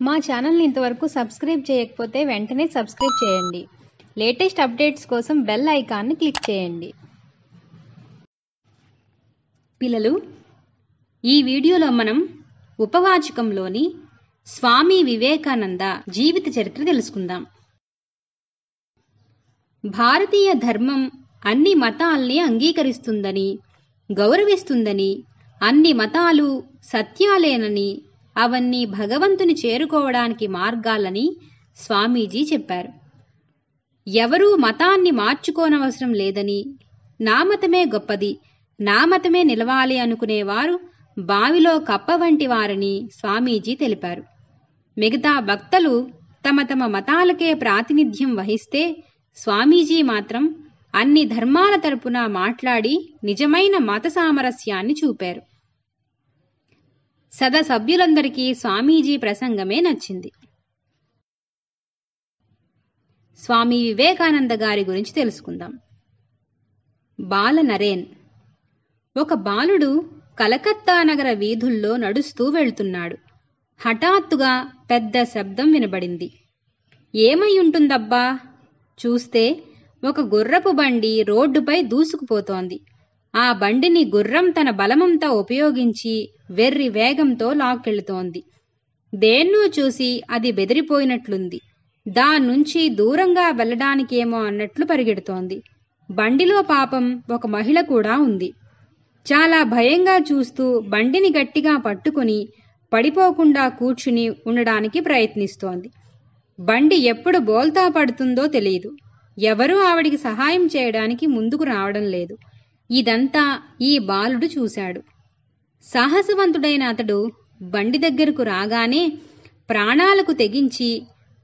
మా ఛానల్ని ఇంతవరకు సబ్స్క్రైబ్ చేయకపోతే వెంటనే సబ్స్క్రైబ్ చేయండి. లేటెస్ట్ అప్డేట్స్ కోసం బెల్ ఐకాన్ని క్లిక్ చేయండి. పిల్లలు, ఈ వీడియోలో మనం ఉపవాచకంలోని స్వామి వివేకానంద జీవిత చరిత్ర తెలుసుకుందాం. భారతీయ ధర్మం అన్ని మతాల్ని అంగీకరిస్తుందని, గౌరవిస్తుందని, అన్ని మతాలు సత్యాలేనని, అవన్నీ భగవంతుని చేరుకోవడానికి మార్గాలని స్వామీజీ చెప్పారు. ఎవరూ మతాన్ని మార్చుకోనవసరం లేదని, నా మతమే గొప్పది, నా మతమే నిలవాలి అనుకునేవారు బావిలో కప్ప వంటి వారని స్వామీజీ తెలిపారు. మిగతా భక్తులు తమ తమ మతాలకే ప్రాతినిధ్యం వహిస్తే, స్వామీజీ మాత్రం అన్ని ధర్మాల తరపున మాట్లాడి నిజమైన మత సామరస్యాన్ని చూపారు. సభ్యులందరికీ స్వామీజీ ప్రసంగమే నచ్చింది. స్వామి వివేకానంద గారి గురించి తెలుసుకుందాం. బాల నరేన్. ఒక బాలుడు కలకత్తా నగర వీధుల్లో నడుస్తూ వెళ్తున్నాడు. హఠాత్తుగా పెద్ద శబ్దం వినబడింది. ఏమై ఉంటుందబ్బా? చూస్తే ఒక గుర్రపు బండి రోడ్డుపై దూసుకుపోతోంది. ఆ బండిని గుర్రం తన బలమంతా ఉపయోగించి వెర్రి వేగంతో లాక్కెళుతోంది. దేన్నో చూసి అది బెదిరిపోయినట్లుంది. దాన్నుంచి దూరంగా వెళ్లడానికేమో అన్నట్లు పరిగెడుతోంది. బండిలో పాపం ఒక మహిళ కూడా ఉంది. చాలా భయంగా చూస్తూ బండిని గట్టిగా పట్టుకుని పడిపోకుండా కూర్చుని ఉండడానికి ప్రయత్నిస్తోంది. బండి ఎప్పుడు బోల్తా పడుతుందో తెలియదు. ఎవరూ ఆవిడికి సహాయం చేయడానికి ముందుకు రావడం లేదు. ఇదంతా ఈ బాలుడు చూశాడు. సాహసవంతుడైన అతడు బండి దగ్గరకు రాగానే ప్రాణాలకు తెగించి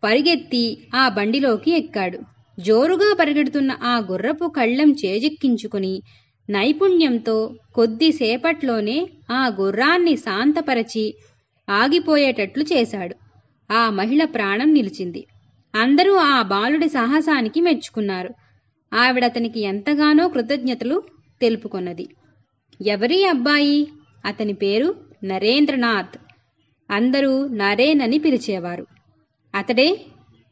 పరిగెత్తి ఆ బండిలోకి ఎక్కాడు. జోరుగా పరిగెడుతున్న ఆ గుర్రపు కళ్ళెం చేజిక్కించుకుని నైపుణ్యంతో కొద్దిసేపట్లోనే ఆ గుర్రాన్ని శాంతపరచి ఆగిపోయేటట్లు చేశాడు. ఆ మహిళ ప్రాణం నిలిచింది. అందరూ ఆ బాలుడి సాహసానికి మెచ్చుకున్నారు. ఆవిడతనికి ఎంతగానో కృతజ్ఞతలు తెలుపుకొన్నది. ఎవరీ అబ్బాయి? అతని పేరు నరేంద్రనాథ్. అందరూ నరేన్ అని పిలిచేవారు. అతడే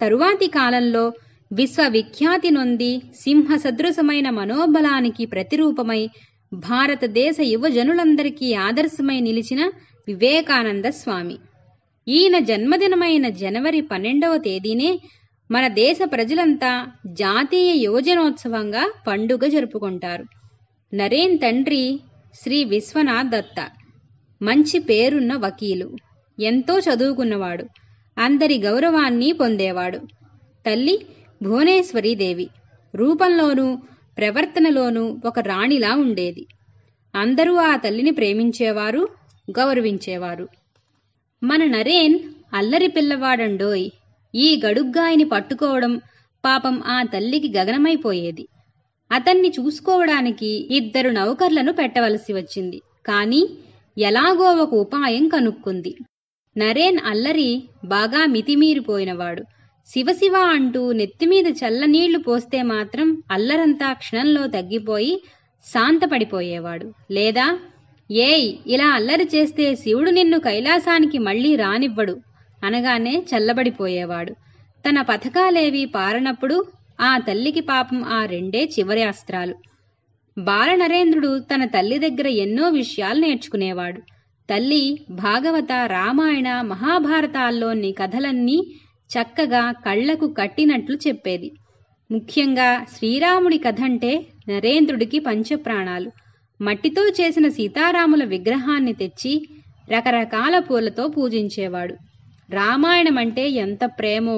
తరువాతి కాలంలో విశ్వవిఖ్యాతి నొంది సింహ సదృశమైన మనోబలానికి ప్రతిరూపమై భారతదేశ యువజనులందరికీ ఆదర్శమై నిలిచిన వివేకానంద స్వామి. ఈయన జన్మదినమైన జనవరి 12వ తేదీనే మన దేశ ప్రజలంతా జాతీయ యువజనోత్సవంగా పండుగ జరుపుకుంటారు. నరేన్ తండ్రి శ్రీ విశ్వనాథ్ దత్త మంచి పేరున్న వకీలు, ఎంతో చదువుకున్నవాడు, అందరి గౌరవాన్ని పొందేవాడు. తల్లి భువనేశ్వరీదేవి రూపంలోనూ ప్రవర్తనలోనూ ఒక రాణిలా ఉండేది. అందరూ ఆ తల్లిని ప్రేమించేవారు, గౌరవించేవారు. మన నరేన్ అల్లరి పిల్లవాడండోయ్. ఈ గడుగ్గాయని పట్టుకోవడం పాపం ఆ తల్లికి గగనమైపోయేది. అతన్ని చూసుకోవడానికి 2 నౌకర్లను పెట్టవలసి వచ్చింది. కాని ఎలాగో ఒక ఉపాయం కనుక్కుంది. నరేన్ అల్లరి బాగా మితిమీరిపోయినవాడు. శివశివ అంటూ నెత్తిమీద చల్లనీళ్లు పోస్తే మాత్రం అల్లరంతా క్షణంలో తగ్గిపోయి శాంతపడిపోయేవాడు. లేదా ఏయ్, ఇలా అల్లరి చేస్తే శివుడు నిన్ను కైలాసానికి మళ్లీ రానివ్వడు అనగానే చల్లబడిపోయేవాడు. తన పథకాలేవీ పారనప్పుడు ఆ తల్లికి పాపం ఆ 2 చివరి అస్త్రాలు. బాలనరేంద్రుడు తన తల్లి దగ్గర ఎన్నో విషయాలు నేర్చుకునేవాడు. తల్లి భాగవత, రామాయణ, మహాభారతాల్లోని కథలన్నీ చక్కగా కళ్లకు కట్టినట్లు చెప్పేది. ముఖ్యంగా శ్రీరాముడి కథంటే నరేంద్రుడికి పంచప్రాణాలు. మట్టితో చేసిన సీతారాముల విగ్రహాన్ని తెచ్చి రకరకాల పూలతో పూజించేవాడు. రామాయణమంటే ఎంత ప్రేమో.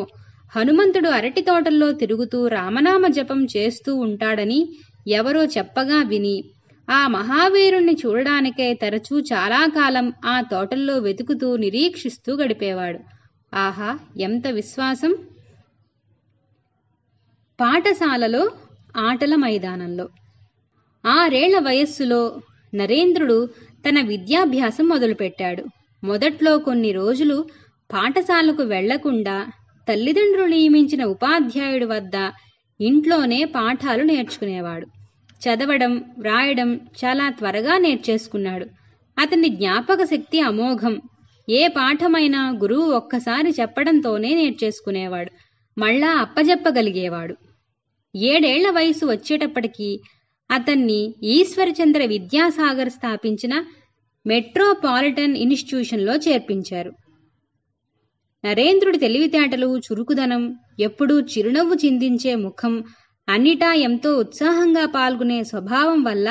హనుమంతుడు అరటి తోటల్లో తిరుగుతూ రామనామ జపం చేస్తూ ఉంటాడని ఎవరో చెప్పగా విని ఆ మహావీరుణ్ణి చూడడానికే తరచూ చాలా కాలం ఆ తోటల్లో వెతుకుతూ నిరీక్షిస్తూ గడిపేవాడు. ఆహా, ఎంత విశ్వాసం! పాఠశాలలో ఆటల మైదానంలో 6 ఏళ్ల వయస్సులో నరేంద్రుడు తన విద్యాభ్యాసం మొదలుపెట్టాడు. మొదట్లో కొన్ని రోజులు పాఠశాలకు వెళ్లకుండా తల్లిదండ్రులు నియమించిన ఉపాధ్యాయుడి వద్ద ఇంట్లోనే పాఠాలు నేర్చుకునేవాడు. చదవడం, వ్రాయడం చాలా త్వరగా నేర్చేసుకున్నాడు. అతని జ్ఞాపక శక్తి అమోఘం. ఏ పాఠమైనా గురువు ఒక్కసారి చెప్పడంతోనే నేర్చేసుకునేవాడు. మళ్ళా అప్పజెప్పగలిగేవాడు. 7 ఏళ్ల వయసు వచ్చేటప్పటికి అతన్ని ఈశ్వరచంద్ర విద్యాసాగర్ స్థాపించిన మెట్రోపాలిటన్ ఇన్స్టిట్యూషన్లో చేర్పించారు. నరేంద్రుడి తెలివితేటలు, చురుకుదనం, ఎప్పుడూ చిరునవ్వు చిందించే ముఖం, అన్నిటా ఎంతో ఉత్సాహంగా పాల్గొనే స్వభావం వల్ల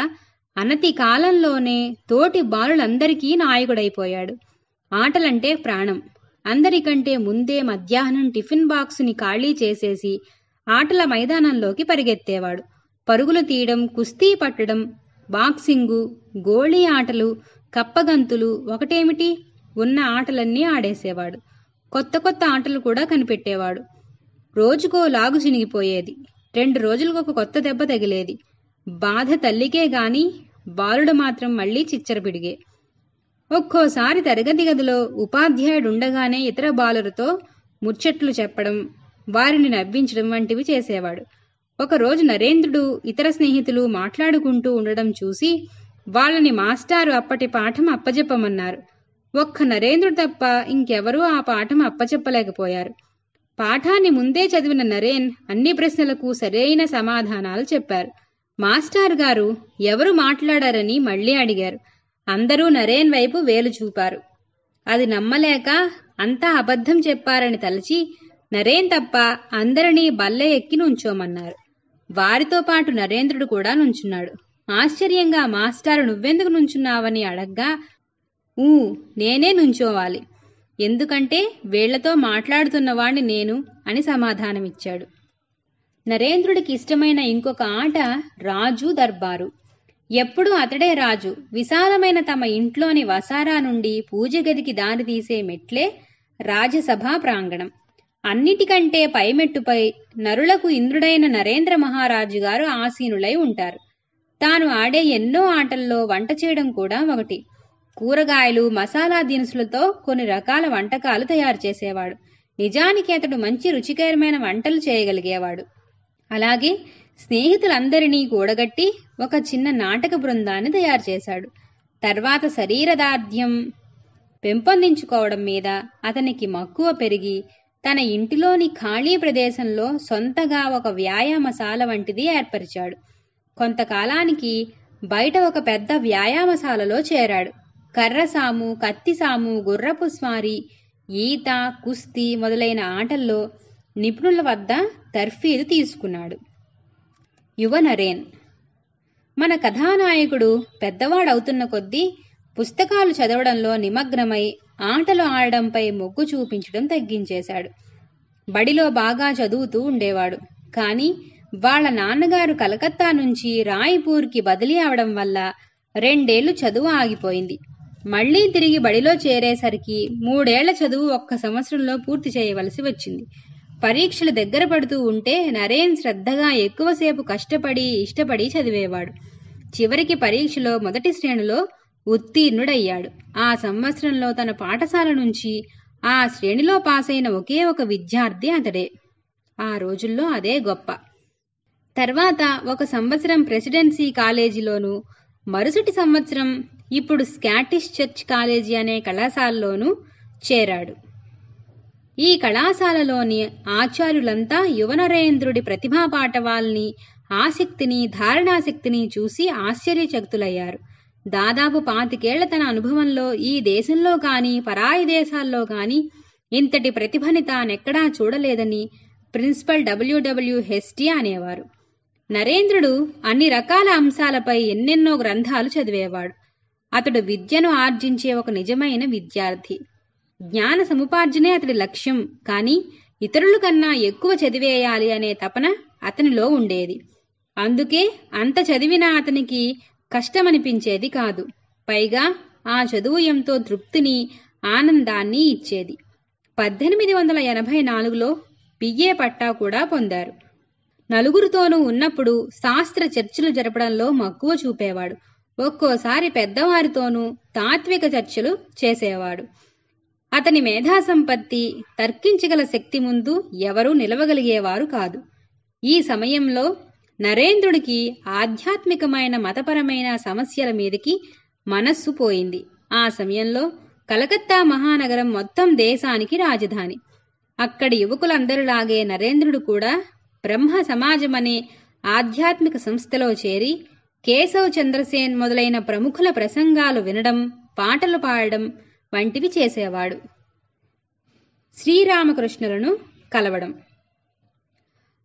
అనతి కాలంలోనే తోటి బాలులందరికీ నాయకుడైపోయాడు. ఆటలంటే ప్రాణం. అందరికంటే ముందే మధ్యాహ్నం టిఫిన్ బాక్సుని ఖాళీ చేసేసి ఆటల మైదానంలోకి పరిగెత్తేవాడు. పరుగులు తీయడం, కుస్తీ పట్టడం, బాక్సింగు, గోళీ ఆటలు, కప్పగంతులు ఒకటేమిటి, ఉన్న ఆటలన్నీ ఆడేసేవాడు. కొత్త కొత్త ఆటలు కూడా కనిపెట్టేవాడు. రోజుకో లాగు చినిగిపోయేది. 2 రోజులకు ఒక కొత్త దెబ్బ తగిలేది. బాధ తల్లికే గాని బాలుడు మాత్రం మళ్లీ చిచ్చరపిడిగే. ఒక్కోసారి తరగతి గదిలో ఉపాధ్యాయుడుండగానే ఇతర బాలులతో ముచ్చట్లు చెప్పడం, వారిని నవ్వించడం వంటివి చేసేవాడు. ఒకరోజు నరేంద్రుడు ఇతర స్నేహితులు మాట్లాడుకుంటూ ఉండడం చూసి వాళ్ళని మాస్టారు అప్పటి పాఠం అప్పజెప్పమన్నారు. ఒక్క నరేంద్రుడు తప్ప ఇంకెవరూ ఆ పాఠం అప్పచెప్పలేకపోయారు. పాఠాన్ని ముందే చదివిన నరేన్ అన్ని ప్రశ్నలకు సరైన సమాధానాలు చెప్పారు. మాస్టారు గారు ఎవరు మాట్లాడారని మళ్లీ అడిగారు. అందరూ నరేన్ వైపు వేలు చూపారు. అది నమ్మలేక అంతా అబద్ధం చెప్పారని తలచి నరేన్ తప్ప అందరినీ బల్లె ఎక్కి నుంచోమన్నారు. వారితో పాటు నరేంద్రుడు కూడా నుంచున్నాడు. ఆశ్చర్యంగా మాస్టారు నువ్వెందుకు నుంచున్నావని అడగ్గా, నేనే నుంచోవాలి, ఎందుకంటే వీళ్లతో మాట్లాడుతున్నవాణ్ణి నేను అని సమాధానమిచ్చాడు. నరేంద్రుడికి ఇష్టమైన ఇంకొక ఆట రాజు దర్బారు. ఎప్పుడూ అతడే రాజు. విశాలమైన తమ ఇంట్లోని వసారా నుండి పూజ గదికి దారితీసే మెట్లే రాజసభా ప్రాంగణం. అన్నిటికంటే పైమెట్టుపై నరులకు ఇంద్రుడైన నరేంద్ర మహారాజు గారు ఆసీనులై ఉంటారు. తాను ఆడే ఎన్నో ఆటల్లో వంట చేయడం కూడా ఒకటి. కూరగాయలు, మసాలా దినుసులతో కొన్ని రకాల వంటకాలు తయారు చేసేవాడు. నిజానికి అతడు మంచి రుచికరమైన వంటలు చేయగలిగేవాడు. అలాగే స్నేహితులందరినీ కూడగట్టి ఒక చిన్న నాటక బృందాన్ని తయారు చేశాడు. తర్వాత శరీరదార్ఢ్యం పెంపొందించుకోవడం మీద అతనికి మక్కువ పెరిగి తన ఇంటిలోని ఖాళీ ప్రదేశంలో సొంతగా ఒక వ్యాయామశాల వంటిది ఏర్పరిచాడు. కొంతకాలానికి బయట ఒక పెద్ద వ్యాయామశాలలో చేరాడు. కర్రసాము, కత్తిసాము, గుర్రపు స్వారీ, ఈత, కుస్తీ మొదలైన ఆటల్లో నిపుణుల వద్ద తర్ఫీదు తీసుకున్నాడు. యువ నరేన్. మన కథానాయకుడు పెద్దవాడవుతున్న కొద్దీ పుస్తకాలు చదవడంలో నిమగ్నమై ఆటలు ఆడడంపై మొగ్గు చూపించడం తగ్గించేశాడు. బడిలో బాగా చదువుతూ ఉండేవాడు. కానీ వాళ్ల నాన్నగారు కలకత్తా నుంచి రాయ్పూర్కి బదిలీ అవడం వల్ల 2 ఏళ్లు చదువు ఆగిపోయింది. మళ్లీ తిరిగి బడిలో చేరేసరికి 3 ఏళ్ల చదువు 1 సంవత్సరంలో పూర్తి చేయవలసి వచ్చింది. పరీక్షలు దగ్గర పడుతూ ఉంటే నరేన్ శ్రద్ధగా ఎక్కువసేపు కష్టపడి ఇష్టపడి చదివేవాడు. చివరికి పరీక్షలో మొదటి శ్రేణిలో ఉత్తీర్ణుడయ్యాడు. ఆ సంవత్సరంలో తన పాఠశాల నుంచి ఆ శ్రేణిలో పాసైన ఒకే ఒక విద్యార్థి అతడే. ఆ రోజుల్లో అదే గొప్ప. తర్వాత 1 సంవత్సరం ప్రెసిడెన్సీ కాలేజీలోనూ, మరుసటి సంవత్సరం ఇప్పుడు స్కాటిష్ చర్చ్ కాలేజీ అనే కళాశాలలోనూ చేరాడు. ఈ కళాశాలలోని ఆచార్యులంతా యువనరేంద్రుడి ప్రతిభా పాటవాల్ని, ఆసక్తిని, ధారణాశక్తిని చూసి ఆశ్చర్యచకితులయ్యారు. దాదాపు 25 ఏళ్ల తన అనుభవంలో ఈ దేశంలో కానీ పరాయి దేశాల్లో కానీ ఇంతటి ప్రతిభని తానెక్కడా చూడలేదని ప్రిన్సిపల్ WW హెస్టీ అనేవారు. నరేంద్రుడు అన్ని రకాల అంశాలపై ఎన్నెన్నో గ్రంథాలు చదివేవాడు. అతడు విద్యను ఆర్జించే ఒక నిజమైన విద్యార్థి. జ్ఞాన సముపార్జనే అతడి లక్ష్యం. కానీ ఇతరుల కన్నా ఎక్కువ చదివేయాలి అనే తపన అతనిలో ఉండేది. అందుకే అంత చదివినా అతనికి కష్టమనిపించేది కాదు. పైగా ఆ చదువు ఎంతో తృప్తిని, ఆనందాన్ని ఇచ్చేది. 1884లో BA పట్టా కూడా పొందారు. నలుగురితోనూ ఉన్నప్పుడు శాస్త్ర చర్చలు జరపడంలో మక్కువ చూపేవాడు. ఒక్కోసారి పెద్దవారితోనూ తాత్విక చర్చలు చేసేవాడు. అతని మేధాసంపత్తి, తర్కించగల శక్తి ముందు ఎవరూ నిలవగలిగేవారు కాదు. ఈ సమయంలో నరేంద్రుడికి ఆధ్యాత్మికమైన, మతపరమైన సమస్యల మీదకి మనస్సు పోయింది. ఆ సమయంలో కలకత్తా మహానగరం మొత్తం దేశానికి రాజధాని. అక్కడి యువకులందరిలాగే నరేంద్రుడు కూడా బ్రహ్మ సమాజమనే ఆధ్యాత్మిక సంస్థలో చేరి కేశవ్ చంద్రసేన్ మొదలైన ప్రముఖుల ప్రసంగాలు వినడం, పాటలు పాడడం వంటివి చేసేవాడు. శ్రీరామకృష్ణులను కలవడం.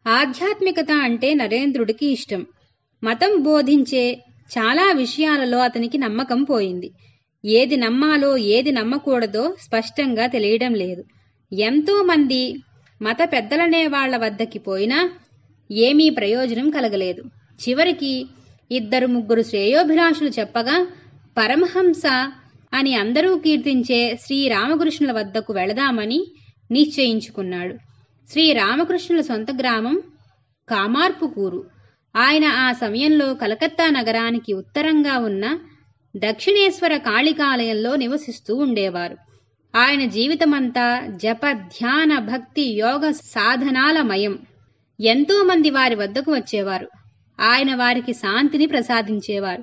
ఆధ్యాత్మికత అంటే నరేంద్రుడికి ఇష్టం. మతం బోధించే చాలా విషయాలలో అతనికి నమ్మకం పోయింది. ఏది నమ్మాలో ఏది నమ్మకూడదో స్పష్టంగా తెలియడం లేదు. ఎంతో మంది మత పెద్దలనే వాళ్ల వద్దకి పోయినా ఏమీ ప్రయోజనం కలగలేదు. చివరికి 2-3 శ్రేయోభిలాషులు చెప్పగా పరమహంస అని అందరూ కీర్తించే శ్రీరామకృష్ణుల వద్దకు వెళదామని నిశ్చయించుకున్నాడు. శ్రీరామకృష్ణుల సొంత గ్రామం కామార్పుకూరు. ఆయన ఆ సమయంలో కలకత్తా నగరానికి ఉత్తరంగా ఉన్న దక్షిణేశ్వర కాళికాలయంలో నివసిస్తూ ఉండేవారు. ఆయన జీవితమంతా జప, ధ్యాన, భక్తి, యోగ సాధనాలమయం. ఎంతో మంది వారి వద్దకు వచ్చేవారు. ఆయన వారికి శాంతిని ప్రసాదించేవారు.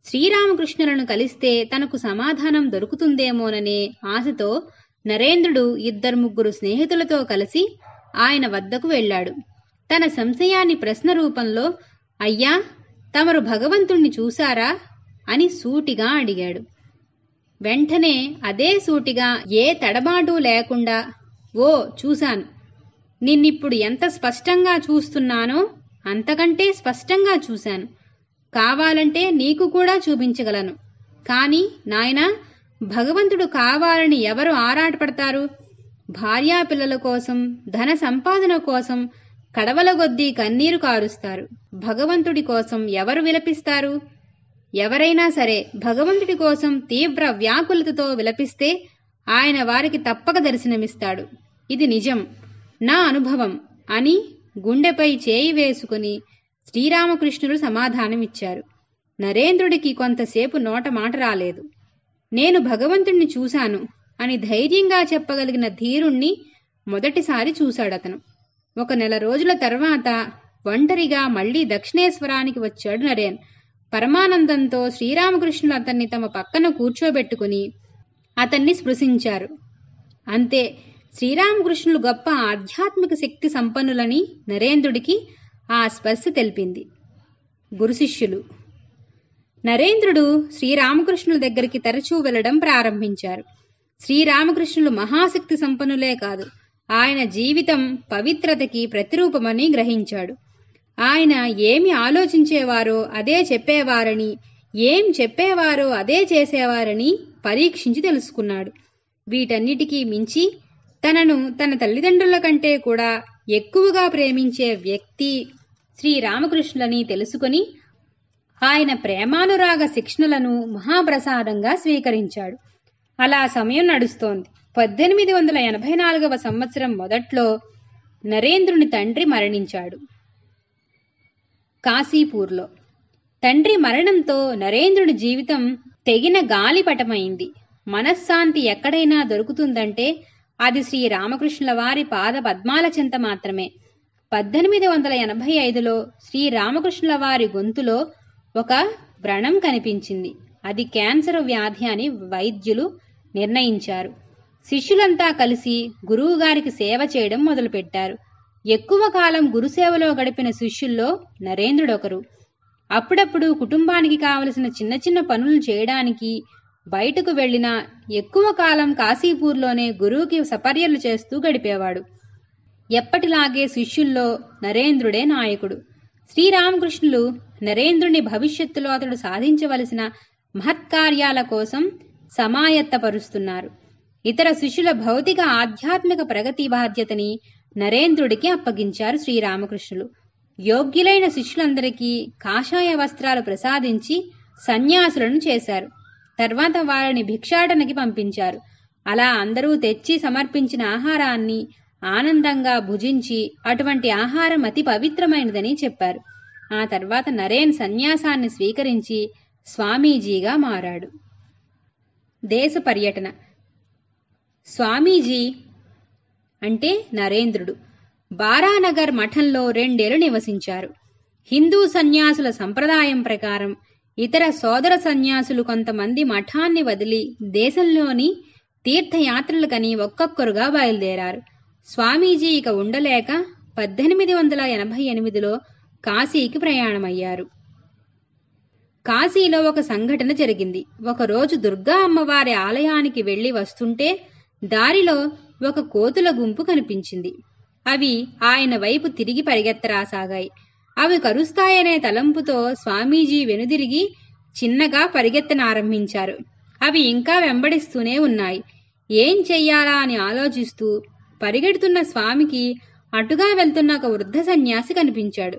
శ్రీరామకృష్ణులను కలిస్తే తనకు సమాధానం దొరుకుతుందేమోననే ఆశతో నరేంద్రుడు 2-3 స్నేహితులతో కలిసి ఆయన వద్దకు వెళ్ళాడు. తన సంశయాన్ని ప్రశ్న రూపంలో, అయ్యా, తమరు భగవంతుణ్ణి చూశారా అని సూటిగా అడిగాడు. వెంటనే అదే సూటిగా ఏ తడబాటు లేకుండా, ఓ చూశాను, నిన్నిప్పుడు ఎంత స్పష్టంగా చూస్తున్నానో అంతకంటే స్పష్టంగా చూశాను. కావాలంటే నీకు కూడా చూపించగలను. కాని నాయనా, భగవంతుడు కావాలని ఎవరు ఆరాటపడతారు? భార్యాపిల్లల కోసం, ధన సంపాదన కోసం కడవలగొద్దీ కన్నీరు కారుస్తారు. భగవంతుడి కోసం ఎవరు విలపిస్తారు? ఎవరైనా సరే భగవంతుడి కోసం తీవ్ర వ్యాకులతతో విలపిస్తే ఆయన వారికి తప్పక దర్శనమిస్తాడు. ఇది నిజం, నా అనుభవం అని గుండెపై చేయి వేసుకుని శ్రీరామకృష్ణుడు సమాధానమిచ్చారు. నరేంద్రుడికి కొంతసేపు నోట మాట రాలేదు. నేను భగవంతుణ్ణి చూశాను అని ధైర్యంగా చెప్పగలిగిన ధీరుణ్ణి మొదటిసారి చూశాడతను. 1 నెల రోజుల తర్వాత ఒంటరిగా మళ్లీ దక్షిణేశ్వరానికి వచ్చాడు నరేన్. పరమానందంతో శ్రీరామకృష్ణులు అతన్ని తమ పక్కన కూర్చోబెట్టుకుని అతన్ని స్పృశించారు. అంతే, శ్రీరామకృష్ణులు గొప్ప ఆధ్యాత్మిక శక్తి సంపన్నులని నరేంద్రుడికి ఆ స్పర్శ తెలిపింది. గురుశిష్యులు. నరేంద్రుడు శ్రీరామకృష్ణుల దగ్గరికి తరచూ వెళ్లడం ప్రారంభించారు. శ్రీరామకృష్ణులు మహాశక్తి సంపన్నులే కాదు, ఆయన జీవితం పవిత్రతకి ప్రతిరూపమని గ్రహించాడు. ఆయన ఏమి ఆలోచించేవారో అదే చెప్పేవారని, ఏం చెప్పేవారో అదే చేసేవారని పరీక్షించి తెలుసుకున్నాడు. వీటన్నిటికీ మించి తనను తన తల్లిదండ్రుల కంటే కూడా ఎక్కువగా ప్రేమించే వ్యక్తి శ్రీరామకృష్ణులని తెలుసుకుని ఆయన ప్రేమానురాగ శిక్షణలను మహాప్రసాదంగా స్వీకరించాడు. అలా సమయం నడుస్తోంది. 1884వ సంవత్సరం మొదట్లో నరేంద్రుని తండ్రి మరణించాడు. కాశీపూర్లో తండ్రి మరణంతో నరేంద్రుడి జీవితం తెగిన గాలిపటమైంది. మనశ్శాంతి ఎక్కడైనా దొరుకుతుందంటే అది శ్రీరామకృష్ణుల వారి పాద పద్మాల చెంత మాత్రమే. 1885లో శ్రీరామకృష్ణుల వారి గొంతులో ఒక వ్రణం కనిపించింది. అది క్యాన్సర్ వ్యాధి అని వైద్యులు నిర్ణయించారు. శిష్యులంతా కలిసి గురువుగారికి సేవ చేయడం మొదలుపెట్టారు. ఎక్కువ కాలం గురుసేవలో గడిపిన శిష్యుల్లో నరేంద్రుడొకరు. అప్పుడప్పుడు కుటుంబానికి కావలసిన చిన్న చిన్న పనులు చేయడానికి బయటకు వెళ్లినా ఎక్కువ కాలం కాశీపూర్లోనే గురువుకి సపర్యలు చేస్తూ గడిపేవాడు. ఎప్పటిలాగే శిష్యుల్లో నరేంద్రుడే నాయకుడు. శ్రీరామకృష్ణులు నరేంద్రుని భవిష్యత్తులో అతడు సాధించవలసిన మహత్కార్యాల కోసం సమాయత్తపరుస్తున్నారు. ఇతర శిష్యుల భౌతిక ఆధ్యాత్మిక ప్రగతి బాధ్యతని నరేంద్రుడికి అప్పగించారు శ్రీరామకృష్ణులు. యోగ్యులైన శిష్యులందరికీ కాషాయ వస్త్రాలు ప్రసాదించి సన్యాసులను చేశారు. తర్వాత వారిని భిక్షాటనకి పంపించారు. అలా అందరూ తెచ్చి సమర్పించిన ఆహారాన్ని ఆనందంగా భుజించి అటువంటి ఆహారం అతి పవిత్రమైనదని చెప్పారు. ఆ తర్వాత నరేన్ సన్యాసాన్ని స్వీకరించి స్వామీజీగా మారాడు. దేశ పర్యటన. స్వామీజీ అంటే నరేంద్రుడు బారానగర్ మఠంలో 2 ఏళ్లు నివసించారు. హిందూ సన్యాసుల సంప్రదాయం ప్రకారం ఇతర సోదర సన్యాసులు కొంతమంది మఠాన్ని వదిలి దేశంలోని తీర్థయాత్రలకని ఒక్కొక్కరుగా బయలుదేరారు. స్వామీజీ ఇక ఉండలేక 1888లో కాశీకి ప్రయాణమయ్యారు. కాశీలో ఒక సంఘటన జరిగింది. ఒకరోజు దుర్గా అమ్మవారి ఆలయానికి వెళ్లి వస్తుంటే దారిలో ఒక కోతుల గుంపు కనిపించింది. అవి ఆయన వైపు తిరిగి పరిగెత్తరాసాగాయి. అవి కరుస్తాయనే తలంపుతో స్వామీజీ వెనుదిరిగి చిన్నగా పరిగెత్తనారంభించారు. అవి ఇంకా వెంబడిస్తూనే ఉన్నాయి. ఏం చెయ్యాలా అని ఆలోచిస్తూ పరిగెడుతున్న స్వామికి అటుగా వెళ్తున్న ఒక వృద్ధ సన్యాసి కనిపించాడు.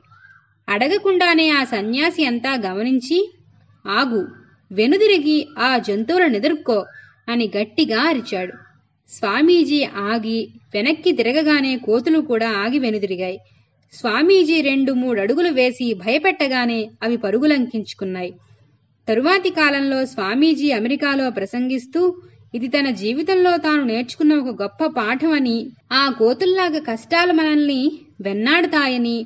అడగకుండానే ఆ సన్యాసి అంతా గమనించి, ఆగు, వెనుదిరిగి ఆ జంతువులను ఎదుర్కో అని గట్టిగా అరిచాడు. స్వామీజీ ఆగి వెనక్కి తిరగగానే కోతులు కూడా ఆగి వెనుదిరిగాయి. స్వామీజీ 2-3 అడుగులు వేసి భయపెట్టగానే అవి పరుగులంకించుకున్నాయి. తరువాతి కాలంలో స్వామీజీ అమెరికాలో ప్రసంగిస్తూ ఇది తన జీవితంలో తాను నేర్చుకున్న ఒక గొప్ప పాఠమని, ఆ కోతుల్లాగా కష్టాలు మనల్ని వెన్నాడుతాయని,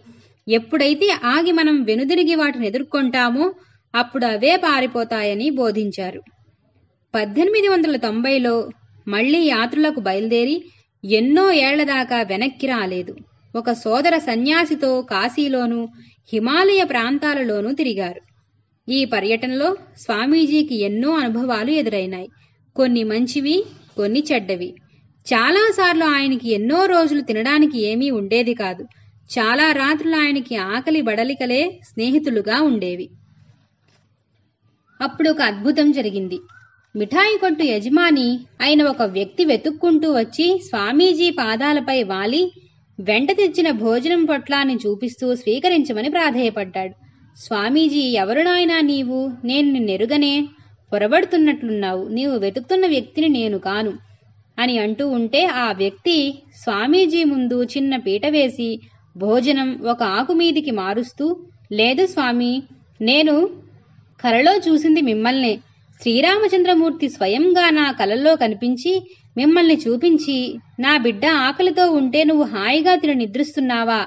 ఎప్పుడైతే ఆగి మనం వెనుదిరిగి వాటిని ఎదుర్కొంటామో అప్పుడు అవే పారిపోతాయని బోధించారు. 1890లో మళ్లీ యాత్రలకు బయలుదేరి ఎన్నో ఏళ్లదాకా వెనక్కి రాలేదు. ఒక సోదర సన్యాసితో కాశీలోనూ హిమాలయ ప్రాంతాలలోనూ తిరిగారు. ఈ పర్యటనలో స్వామీజీకి ఎన్నో అనుభవాలు ఎదురైనాయి. కొన్ని మంచివి, కొన్ని చెడ్డవి. చాలాసార్లు ఆయనకి ఎన్నో రోజులు తినడానికి ఏమీ ఉండేది కాదు. చాలా రాత్రులు ఆయనకి ఆకలి బడలికలే స్నేహితులుగా ఉండేవి. అప్పుడు ఒక అద్భుతం జరిగింది. మిఠాయి కొట్టు యజమాని అయిన ఒక వ్యక్తి వెతుక్కుంటూ వచ్చి స్వామీజీ పాదాలపై వాలి వెంట తెచ్చిన భోజనం పొట్లాన్ని చూపిస్తూ స్వీకరించమని ప్రాధేయపడ్డాడు. స్వామీజీ, ఎవరు నాయనా నీవు? నేను నిన్నెరుగనే, పొరబడుతున్నట్లున్నావు. నీవు వెతుకుతున్న వ్యక్తిని నేను కాను అని అంటూ ఉంటే ఆ వ్యక్తి స్వామీజీ ముందు చిన్న పీట వేసి భోజనం ఒక ఆకు మీదికి మారుస్తూ, లేదు స్వామి, నేను కలలో చూసింది మిమ్మల్నే. శ్రీరామచంద్రమూర్తి స్వయంగా నా కలలో కనిపించి మిమ్మల్ని చూపించి, నా బిడ్డ ఆకలితో ఉంటే నువ్వు హాయిగా తిని నిద్రిస్తున్నావా?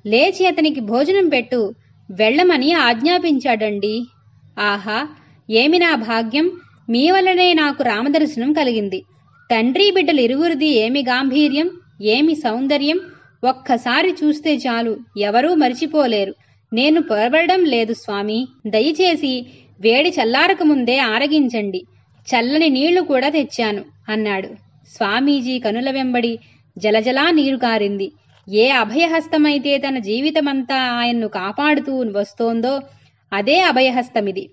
లేచి అతనికి భోజనం పెట్టు, వెళ్ళమని ఆజ్ఞాపించాడండి. ఆహా, ఏమి నా భాగ్యం! మీ వల్లనే నాకు రామదర్శనం కలిగింది. తండ్రి బిడ్డలు ఇరువురిది ఏమి గాంభీర్యం, ఏమి సౌందర్యం! ఒక్కసారి చూస్తే చాలు, ఎవరూ మరిచిపోలేరు. నేను పొరబడడం లేదు స్వామి. దయచేసి వేడి చల్లారక ముందే ఆరగించండి. చల్లని నీళ్లు కూడా తెచ్చాను అన్నాడు. స్వామీజీ కనుల వెంబడి జలజలా నీరు కారింది. ఏ అభయహస్తమైతే తన జీవితమంతా ఆయన్ను కాపాడుతూ వస్తోందో అదే అభయహస్తమిది.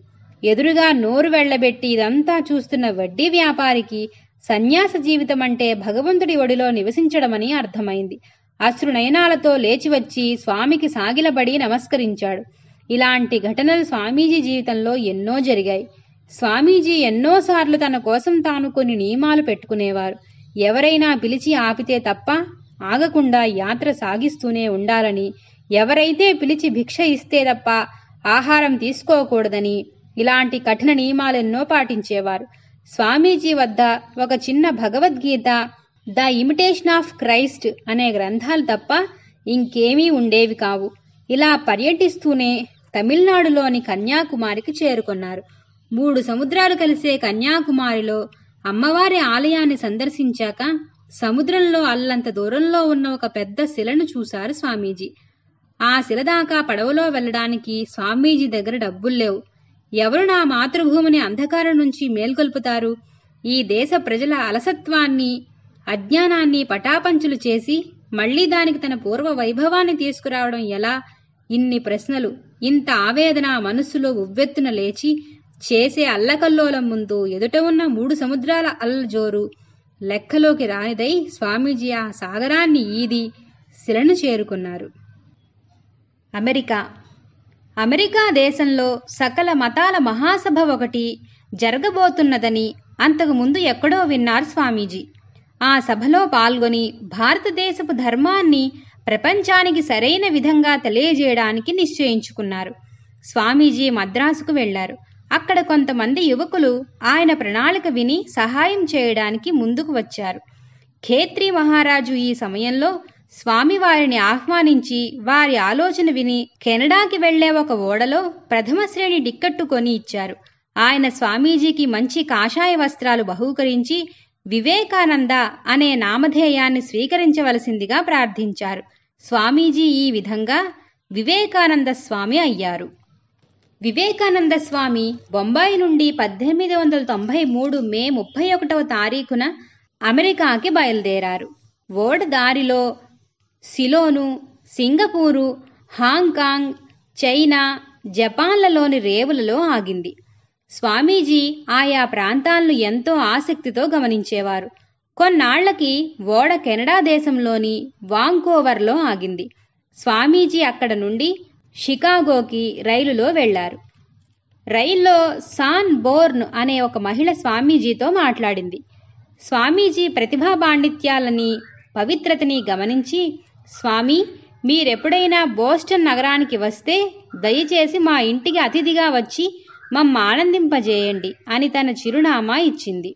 ఎదురుగా నోరు వెళ్లబెట్టి ఇదంతా చూస్తున్న వడ్డీ వ్యాపారికి సన్యాస జీవితం అంటే భగవంతుడి ఒడిలో నివసించడమని అర్థమైంది. అశ్రునయనాలతో లేచివచ్చి స్వామికి సాగిలబడి నమస్కరించాడు. ఇలాంటి ఘటనలు స్వామీజీ జీవితంలో ఎన్నో జరిగాయి. స్వామీజీ ఎన్నోసార్లు తన కోసం తాను కొన్ని నియమాలు పెట్టుకునేవారు. ఎవరైనా పిలిచి ఆపితే తప్ప ఆగకుండా యాత్ర సాగిస్తూనే ఉండాలని, ఎవరైతే పిలిచి భిక్ష ఇస్తే తప్ప ఆహారం తీసుకోకూడదని, ఇలాంటి కఠిన నియమాలెన్నో పాటించేవారు. స్వామీజీ వద్ద ఒక చిన్న Bhagavad Gita, the imitation of Christ అనే గ్రంథాలు తప్ప ఇంకేమీ ఉండేవి కావు. ఇలా పర్యటిస్తూనే తమిళనాడులోని కన్యాకుమారికి చేరుకున్నారు. 3 సముద్రాలు కలిసే కన్యాకుమారిలో అమ్మవారి ఆలయాన్ని సందర్శించాక సముద్రంలో అల్లంత దూరంలో ఉన్న ఒక పెద్ద శిలను చూశారు స్వామీజీ. ఆ శిల దాకా పడవలో వెళ్లడానికి స్వామీజీ దగ్గర డబ్బుల్లేవు. ఎవరు నా మాతృభూమిని అంధకారం నుంచి మేల్కొల్పుతారు? ఈ దేశ ప్రజల అలసత్వాన్ని, అజ్ఞానాన్ని పటాపంచులు చేసి మళ్లీ దానికి తన పూర్వ వైభవాన్ని తీసుకురావడం ఎలా? ఇన్ని ప్రశ్నలు, ఇంత ఆవేదన మనస్సులో ఉవ్వెత్తున లేచి చేసే అల్లకల్లోలం ముందు ఎదుట ఉన్న 3 సముద్రాల అల్లజోరు లెక్కలోకి రానిదై స్వామీజీ ఆ సాగరాన్ని ఈది శిలను చేరుకున్నారు. అమెరికా దేశంలో సకల మతాల మహాసభ ఒకటి జరగబోతున్నదని అంతకుముందు ఎక్కడో విన్నారు స్వామీజీ. ఆ సభలో పాల్గొని భారతదేశపు ధర్మాన్ని ప్రపంచానికి సరైన విధంగా తెలియజేయడానికి నిశ్చయించుకున్నారు. స్వామీజీ మద్రాసుకు వెళ్లారు. అక్కడ కొంతమంది యువకులు ఆయన ప్రణాళిక విని సహాయం చేయడానికి ముందుకు వచ్చారు. ఖేత్రి మహారాజు ఈ సమయంలో స్వామివారిని ఆహ్వానించి వారి ఆలోచన విని కెనడాకి వెళ్లే ఒక ఓడలో ప్రథమ శ్రేణి టిక్కెట్టు కొని ఇచ్చారు. ఆయన స్వామీజీకి మంచి కాషాయ వస్త్రాలు బహూకరించి వివేకానంద అనే నామధేయాన్ని స్వీకరించవలసిందిగా ప్రార్థించారు. స్వామీజీ ఈ విధంగా వివేకానంద స్వామి అయ్యారు. వివేకానంద స్వామి బొంబాయి నుండి 1893 మే 31వ తారీఖున అమెరికాకి బయలుదేరారు. ఓడ దారిలో సిలోను, సింగపూరు, హాంకాంగ్, చైనా, జపాన్లలోని రేవులలో ఆగింది. స్వామీజీ ఆయా ప్రాంతాలను ఎంతో ఆసక్తితో గమనించేవారు. కొన్నాళ్లకి ఓడ కెనడా దేశంలోని వాంకోవర్లో ఆగింది. స్వామీజీ అక్కడ నుండి షికాగోకి రైలులో వెళ్లారు. రైల్లో సాన్ బోర్న్ అనే ఒక మహిళ స్వామీజీతో మాట్లాడింది. స్వామీజీ ప్రతిభా పాండిత్యాలని, పవిత్రతని గమనించి, స్వామి, మీరెప్పుడైనా బోస్టన్ నగరానికి వస్తే దయచేసి మా ఇంటికి అతిథిగా వచ్చి మమ్మ ఆనందింపజేయండి అని తన చిరునామా ఇచ్చింది.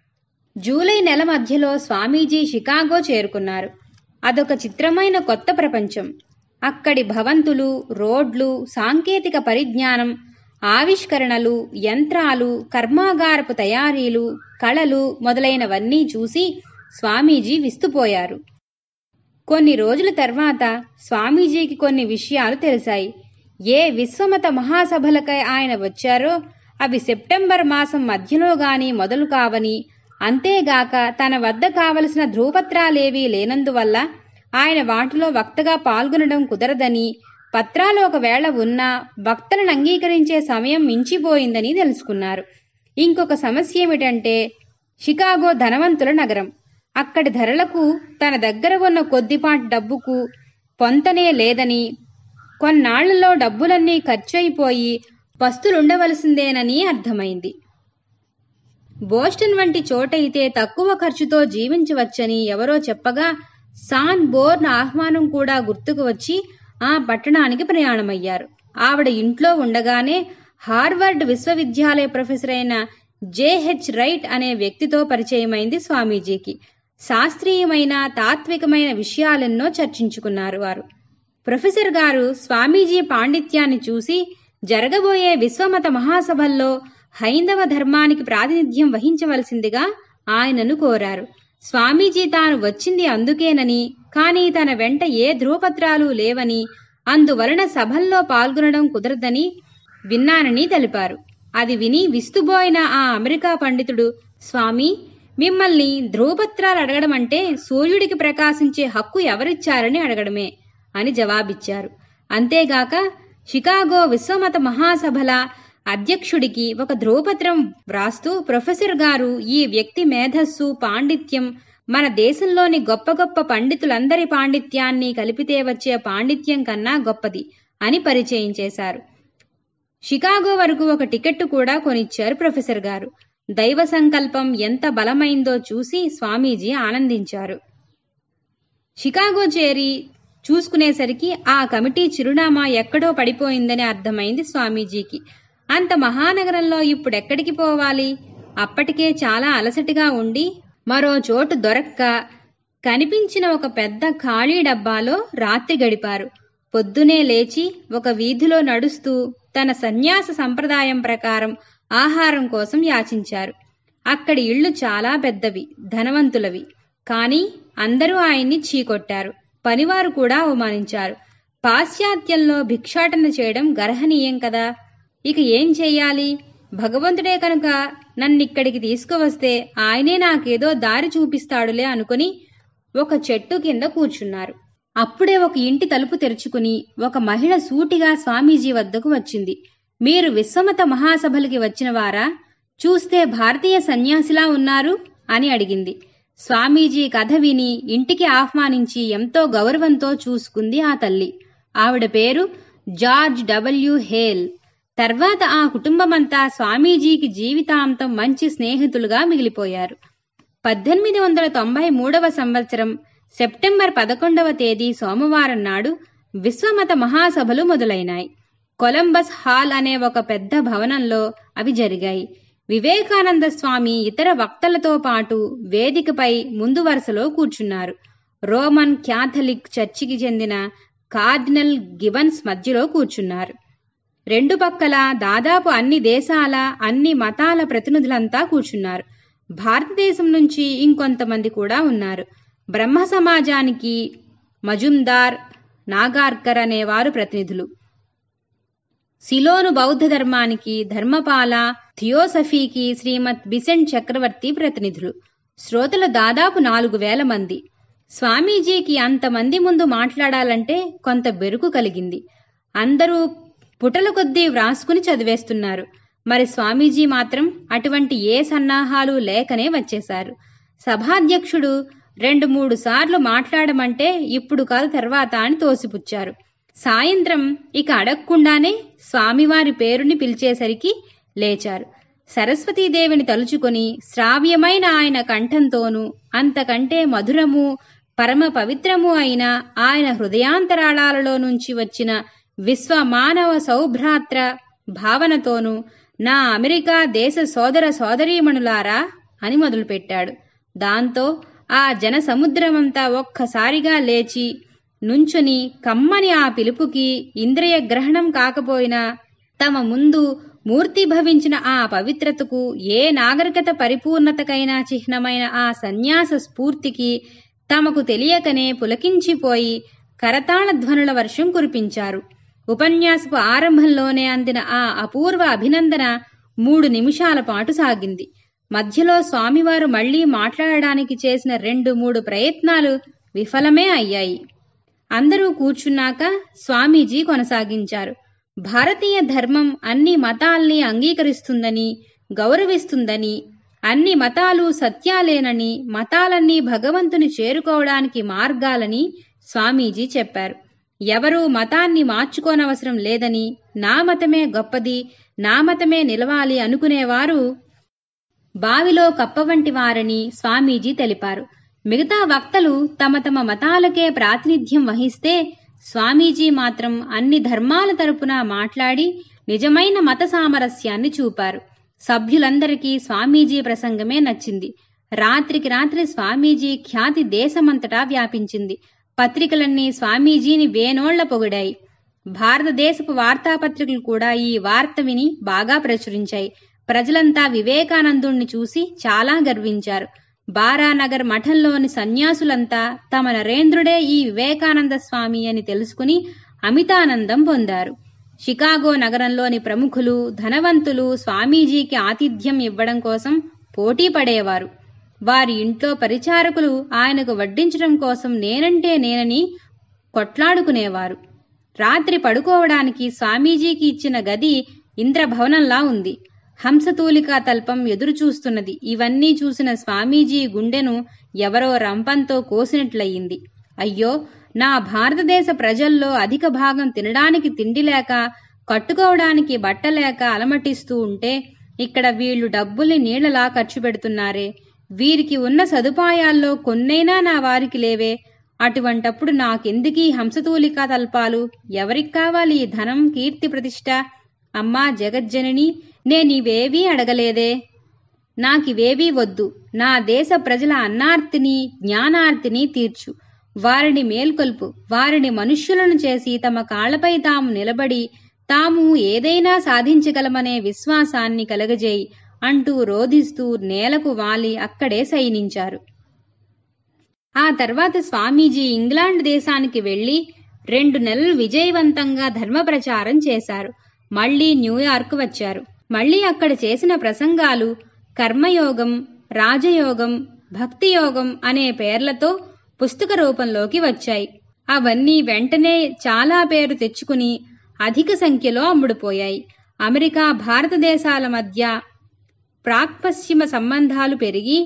జూలై నెల మధ్యలో స్వామీజీ షికాగో చేరుకున్నారు. అదొక చిత్రమైన కొత్త ప్రపంచం. అక్కడి భవంతులు, రోడ్లు, సాంకేతిక పరిజ్ఞానం, ఆవిష్కరణలు, యంత్రాలు, కర్మాగారపు తయారీలు, కళలు మొదలైనవన్నీ చూసి స్వామీజీ విస్తుపోయారు. కొన్ని రోజుల తర్వాత స్వామీజీకి కొన్ని విషయాలు తెలిసాయి. ఏ విశ్వమత మహాసభలకై ఆయన వచ్చారో అవి సెప్టెంబర్ మాసం మధ్యలో గాని మొదలు కావని, అంతేగాక తన వద్ద కావలసిన ధృవపత్రాలేవీ లేనందువల్ల ఆయన వాటిలో వక్తగా పాల్గొనడం కుదరదని, పత్రాలు ఒకవేళ ఉన్నా వక్తలను అంగీకరించే సమయం మించిపోయిందని తెలుసుకున్నారు. ఇంకొక సమస్య ఏమిటంటే, షికాగో ధనవంతుల నగరం. అక్కడి ధరలకు తన దగ్గర ఉన్న కొద్దిపాటి డబ్బుకు పొంతనే లేదని, కొన్నాళ్లలో డబ్బులన్నీ ఖర్చయిపోయి పస్తులుండవలసిందేనని అర్థమైంది. బోస్టన్ వంటి చోటైతే తక్కువ ఖర్చుతో జీవించవచ్చని ఎవరో చెప్పగా సాన్ బోర్న్ ఆహ్వానం కూడా గుర్తుకు వచ్చి ఆ పట్టణానికి ప్రయాణమయ్యారు. ఆవిడ ఇంట్లో ఉండగానే హార్వర్డ్ విశ్వవిద్యాలయ ప్రొఫెసర్ అయిన జేహెచ్ రైట్ అనే వ్యక్తితో పరిచయమైంది స్వామీజీకి. శాస్త్రీయమైన, తాత్వికమైన విషయాలెన్నో చర్చించుకున్నారు వారు. ప్రొఫెసర్ గారు స్వామీజీ పాండిత్యాన్ని చూసి జరగబోయే విశ్వమత మహాసభల్లో హైందవ ధర్మానికి ప్రాతినిధ్యం వహించవలసిందిగా ఆయనను కోరారు. స్వామీజీ తాను వచ్చింది అందుకేనని, కానీ తన వెంట ఏ ధృవపత్రాలు లేవని, అందువలన సభల్లో పాల్గొనడం కుదరదని విన్నానని తెలిపారు. అది విని విస్తుబోయిన ఆ అమెరికా పండితుడు, స్వామి, మిమ్మల్ని ధృవపత్రాలు అడగడం అంటే సూర్యుడికి ప్రకాశించే హక్కు ఎవరిచ్చారని అడగడమే అని జవాబిచ్చారు. అంతేగాక షికాగో విశ్వమత మహాసభల అధ్యక్షుడికి ఒక ధృవపత్రం వ్రాస్తూ, ప్రొఫెసర్ గారు, ఈ వ్యక్తి మేధస్సు, పాండిత్యం మన దేశంలోని గొప్ప గొప్ప పండితులందరి పాండిత్యాన్ని కలిపితే వచ్చే పాండిత్యం కన్నా గొప్పది అని పరిచయం చేశారు. షికాగో వరకు ఒక టికెట్టు కూడా కొనిచ్చారు ప్రొఫెసర్ గారు. దైవ సంకల్పం ఎంత బలమైందో చూసి స్వామీజీ ఆనందించారు. షికాగో చేరి చూసుకునేసరికి ఆ కమిటీ చిరునామా ఎక్కడో పడిపోయిందని అర్థమైంది స్వామీజీకి. అంత మహానగరంలో ఇప్పుడెక్కడికి పోవాలి? అప్పటికే చాలా అలసటిగా ఉండి మరో చోటు దొరక్క కనిపించిన ఒక పెద్ద ఖాళీ డబ్బాలో రాత్రి గడిపారు. పొద్దునే లేచి ఒక వీధిలో నడుస్తూ తన సన్యాస సంప్రదాయం ప్రకారం ఆహారం కోసం యాచించారు. అక్కడి ఇళ్లు చాలా పెద్దవి, ధనవంతులవి. కానీ అందరూ ఆయన్ని చీకొట్టారు. పనివారు కూడా అవమానించారు. పాశ్చాత్యంలో భిక్షాటన చేయడం గర్హనీయం కదా. ఇక ఏం చెయ్యాలి? భగవంతుడే కనుక నన్నిక్కడికి తీసుకువస్తే ఆయనే నాకేదో దారి చూపిస్తాడులే అనుకుని ఒక చెట్టు కింద కూర్చున్నారు. అప్పుడే ఒక ఇంటి తలుపు తెరుచుకుని ఒక మహిళ సూటిగా స్వామీజీ వద్దకు వచ్చింది. మీరు విశ్వమత మహాసభలకి వచ్చిన వారా? చూస్తే భారతీయ సన్యాసిలా ఉన్నారు అని అడిగింది. స్వామీజీ కథ విని ఇంటికి ఆహ్వానించి ఎంతో గౌరవంతో చూసుకుంది ఆ తల్లి. ఆవిడ పేరు జార్జ్ డబ్ల్యూ హేల్. తర్వాత ఆ కుటుంబమంతా స్వామీజీకి జీవితాంతం మంచి స్నేహితులుగా మిగిలిపోయారు. 1893వ సంవత్సరం సెప్టెంబర్ 11వ తేదీ సోమవారం నాడు విశ్వమత మహాసభలు మొదలైనాయి. కొలంబస్ హాల్ అనే ఒక పెద్ద భవనంలో అవి జరిగాయి. వివేకానంద స్వామి ఇతర వక్తలతో పాటు వేదికపై ముందు వరుసలో కూర్చున్నారు. రోమన్ క్యాథలిక్ చర్చికి చెందిన కార్డినల్ గిబన్స్ మధ్యలో కూర్చున్నారు. రెండు పక్కల దాదాపు అన్ని దేశాల అన్ని మతాల ప్రతినిధులంతా కూర్చున్నారు. భారతదేశం నుంచి ఇంకొంతమంది కూడా ఉన్నారు. బ్రహ్మ సమాజానికి మజుందార్, నాగార్కర్ అనేవారు ప్రతినిధులు. సిలోను బౌద్ధ ధర్మానికి ధర్మపాల, థియోసఫీకి శ్రీమద్ బిసెంట్ చక్రవర్తి ప్రతినిధులు. శ్రోతలు దాదాపు 4000 మంది. స్వామీజీకి అంతమంది ముందు మాట్లాడాలంటే కొంత బెరుకు కలిగింది. అందరూ పుటల కొద్దీ వ్రాసుకుని చదివేస్తున్నారు. మరి స్వామీజీ మాత్రం అటువంటి ఏ సన్నాహాలు లేకనే వచ్చేశారు. సభాధ్యక్షుడు 2-3 సార్లు మాట్లాడమంటే ఇప్పుడు కాదు తర్వాత అని తోసిపుచ్చారు. సాయంత్రం ఇక అడగకుండానే స్వామివారి పేరుని పిలిచేసరికి లేచారు. సరస్వతీదేవిని తలుచుకొని శ్రావ్యమైన ఆయన కంఠంతోనూ అంతకంటే మధురము పరమ పవిత్రము అయిన ఆయన హృదయాంతరాళాలలో నుంచి వచ్చిన విశ్వమానవ సౌభ్రాత్ర భావనతోనూ నా అమెరికా దేశ సోదర సోదరీమణులారా అని మొదలుపెట్టాడు. దాంతో ఆ జన సముద్రమంతా ఒక్కసారిగా లేచి నుంచుని కమ్మని ఆ పిలుపుకి ఇంద్రియ గ్రహణం కాకపోయినా తమ ముందు మూర్తి భవించిన ఆ పవిత్రతకు ఏ నాగరికత పరిపూర్ణతకైనా చిహ్నమైన ఆ సన్యాస స్ఫూర్తికి తమకు తెలియకనే పులకించిపోయి కరతాళ ధ్వనుల వర్షం కురిపించారు. ఉపన్యాసపు ఆరంభంలోనే అందిన ఆ అపూర్వ అభినందన 3 నిమిషాల పాటు సాగింది. మధ్యలో స్వామివారు మళ్లీ మాట్లాడడానికి చేసిన 2-3 ప్రయత్నాలు విఫలమే అయ్యాయి. అందరూ కూర్చున్నాక స్వామీజీ కొనసాగించారు. భారతీయ ధర్మం అన్ని మతాల్ని అంగీకరిస్తుందని, గౌరవిస్తుందని, అన్ని మతాలు సత్యాలేనని, మతాలన్నీ భగవంతుని చేరుకోవడానికి మార్గాలని స్వామీజీ చెప్పారు. ఎవరూ మతాన్ని మార్చుకోనవసరం లేదని, నా మతమే గొప్పది, నా మతమే నిలవాలి అనుకునేవారు బావిలో కప్ప వంటి వారని స్వామీజీ తెలిపారు. మిగతా వక్తలు తమ తమ మతాలకే ప్రాతినిధ్యం వహిస్తే స్వామీజీ మాత్రం అన్ని ధర్మాల తరపున మాట్లాడి నిజమైన మత సామరస్యాన్ని చూపారు. సభ్యులందరికీ స్వామీజీ ప్రసంగమే నచ్చింది. రాత్రికి రాత్రి స్వామీజీ ఖ్యాతి దేశమంతటా వ్యాపించింది. పత్రికలన్నీ స్వామీజీని వేనోళ్ల పొగిడాయి. భారతదేశపు వార్తాపత్రికలు కూడా ఈ వార్త విని బాగా ప్రచురించాయి. ప్రజలంతా వివేకానందుణ్ణి చూసి చాలా గర్వించారు. బారానగర్ మఠంలోని సన్యాసులంతా తమ నరేంద్రుడే ఈ వివేకానంద స్వామి అని తెలుసుకుని అమితానందం పొందారు. షికాగో నగరంలోని ప్రముఖులు, ధనవంతులు స్వామీజీకి ఆతిథ్యం ఇవ్వడం కోసం పోటీ పడేవారు. వారి ఇంట్లో పరిచారకులు ఆయనకు వడ్డించడం కోసం నేనంటే నేనని కొట్లాడుకునేవారు. రాత్రి పడుకోవడానికి స్వామీజీకి ఇచ్చిన గది ఇంద్రభవనంలా ఉంది. హంసతూలికా తల్పం ఎదురుచూస్తున్నది. ఇవన్నీ చూసిన స్వామీజీ గుండెను ఎవరో రంపంతో కోసినట్లయింది. అయ్యో, నా భారతదేశ ప్రజల్లో అధిక భాగం తినడానికి తిండి లేక, కట్టుకోవడానికి బట్టలేక అలమటిస్తూ ఉంటే ఇక్కడ వీళ్లు డబ్బుల్ని నీళ్లలా ఖర్చు పెడుతున్నారే, వీరికి ఉన్న సదుపాయాల్లో కొన్నైనా నా వారికి లేవే, అటువంటప్పుడు నాకెందుకీ హంసతూలికా తల్పాలు, ఎవరికి కావాలి ఈ ధనం, కీర్తి, ప్రతిష్ట? అమ్మా జగజ్జనని, నేనివేవీ అడగలేదే, నాకివేవీ వద్దు. నా దేశ ప్రజల అన్నార్తిని, జ్ఞానార్తిని తీర్చు, వారిని మేల్కొల్పు, వారిని మనుష్యులను చేసి తమ కాళ్లపై తాము నిలబడి తాము ఏదైనా సాధించగలమనే విశ్వాసాన్ని కలగజేయి అంటూ రోధిస్తూ నేలకు వాలి అక్కడే శయనించారు. ఆ తర్వాత స్వామీజీ ఇంగ్లాండ్ దేశానికి వెళ్లి 2 నెలలు విజయవంతంగా ధర్మ ప్రచారం చేశారు. మళ్లీ న్యూయార్క్ వచ్చారు. మళ్లీ అక్కడ చేసిన ప్రసంగాలు కర్మయోగం, రాజయోగం, భక్తియోగం అనే పేర్లతో పుస్తక రూపంలోకి వచ్చాయి. అవన్నీ వెంటనే చాలా పేరు తెచ్చుకుని అధిక సంఖ్యలో అమ్ముడుపోయాయి. అమెరికా, భారతదేశాల మధ్య ప్రాక్పశ్చిమ సంబంధాలు పెరిగి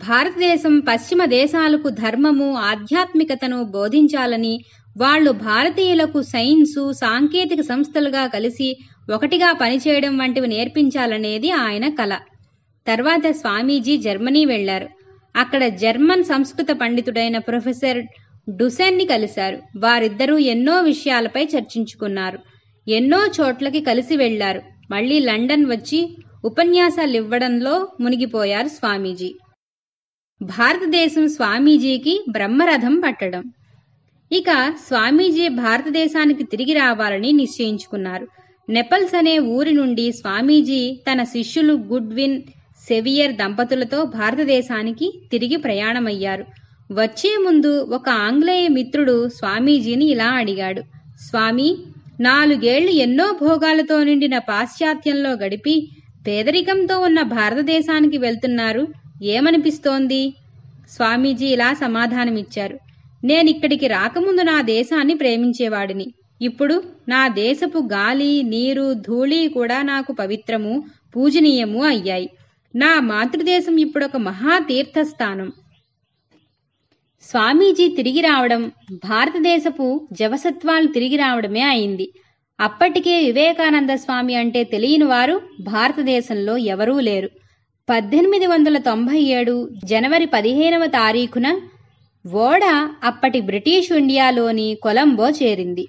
భారతదేశం పశ్చిమ దేశాలకు ధర్మము, ఆధ్యాత్మికతను బోధించాలని, వాళ్లు భారతీయులకు సైన్సు, సాంకేతిక సంస్థలుగా కలిసి ఒకటిగా పనిచేయడం వంటివి నేర్పించాలనేది ఆయన కల. తర్వాత స్వామీజీ జర్మనీ వెళ్లారు. అక్కడ జర్మన్ సంస్కృత పండితుడైన ప్రొఫెసర్ డుసెన్ని కలిశారు. వారిద్దరూ ఎన్నో విషయాలపై చర్చించుకున్నారు. ఎన్నో చోట్లకి కలిసి వెళ్లారు. మళ్లీ లండన్ వచ్చి ఉపన్యాసాలివ్వడంలో మునిగిపోయారు స్వామీజీ. భారతదేశం స్వామీజీకి బ్రహ్మరథం పట్టడం. ఇక స్వామీజీ భారతదేశానికి తిరిగి రావాలని నిశ్చయించుకున్నారు. నెపల్స్ అనే ఊరి నుండి స్వామీజీ తన శిష్యులు గుడ్విన్, సెవియర్ దంపతులతో భారతదేశానికి తిరిగి ప్రయాణమయ్యారు. వచ్చే ముందు ఒక ఆంగ్లేయ మిత్రుడు స్వామీజీని ఇలా అడిగాడు: స్వామి, 4 ఏళ్లు ఎన్నో భోగాలతో నిండిన పాశ్చాత్యంలో గడిపి పేదరికంతో ఉన్న భారతదేశానికి వెళ్తున్నారు, ఏమనిపిస్తోంది? స్వామీజీ ఇలా సమాధానమిచ్చారు: నేనిక్కడికి రాకముందు నా దేశాన్ని ప్రేమించేవాడిని. ఇప్పుడు నా దేశపు గాలి, నీరు, ధూళి కూడా నాకు పవిత్రము, పూజనీయము అయ్యాయి. నా మాతృదేశం ఇప్పుడొక మహాతీర్థస్థానం. స్వామీజీ తిరిగి రావడం భారతదేశపు జవసత్వాలు తిరిగి రావడమే అయింది. అప్పటికే వివేకానంద స్వామి అంటే తెలియని వారు భారతదేశంలో ఎవరూ లేరు. 1897 జనవరి 15వ తారీఖున ఓడ అప్పటి బ్రిటిష్ ఇండియాలోని కొలంబో చేరింది.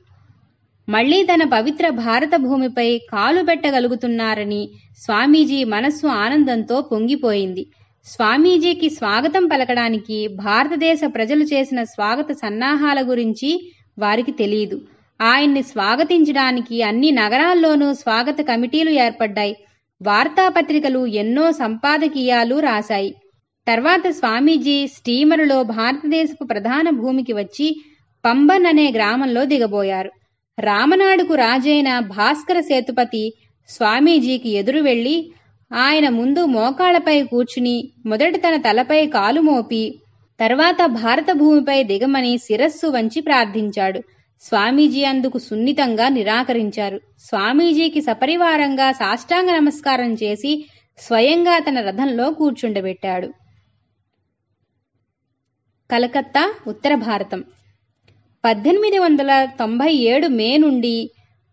మళ్లీ తన పవిత్ర భారత భూమిపై కాలు పెట్టగలుగుతున్నారని స్వామీజీ మనస్సు ఆనందంతో పొంగిపోయింది. స్వామీజీకి స్వాగతం పలకడానికి భారతదేశ ప్రజలు చేసిన స్వాగత సన్నాహాల గురించి వారికి తెలియదు. ఆయన్ని స్వాగతించడానికి అన్ని నగరాల్లోనూ స్వాగత కమిటీలు ఏర్పడ్డాయి. వార్తాపత్రికలు ఎన్నో సంపాదకీయాలు రాశాయి. తర్వాత స్వామీజీ స్టీమరులో భారతదేశపు ప్రధాన భూమికి వచ్చి పంబన్ అనే గ్రామంలో దిగబోయారు. రామనాడుకు రాజైన భాస్కర సేతుపతి స్వామీజీకి ఎదురు వెళ్లి ఆయన ముందు మోకాళ్లపై కూర్చుని మొదట తన తలపై కాలు మోపి తర్వాత భారత భూమిపై దిగమని శిరస్సు వంచి ప్రార్థించాడు. స్వామీజీ అందుకు సున్నితంగా నిరాకరించారు. స్వామీజీకి సపరివారంగా సాష్టాంగ నమస్కారం చేసి స్వయంగా తన రథంలో కూర్చుండబెట్టాడు. కలకత్తా, ఉత్తర భారతం. 1897 మే నుండి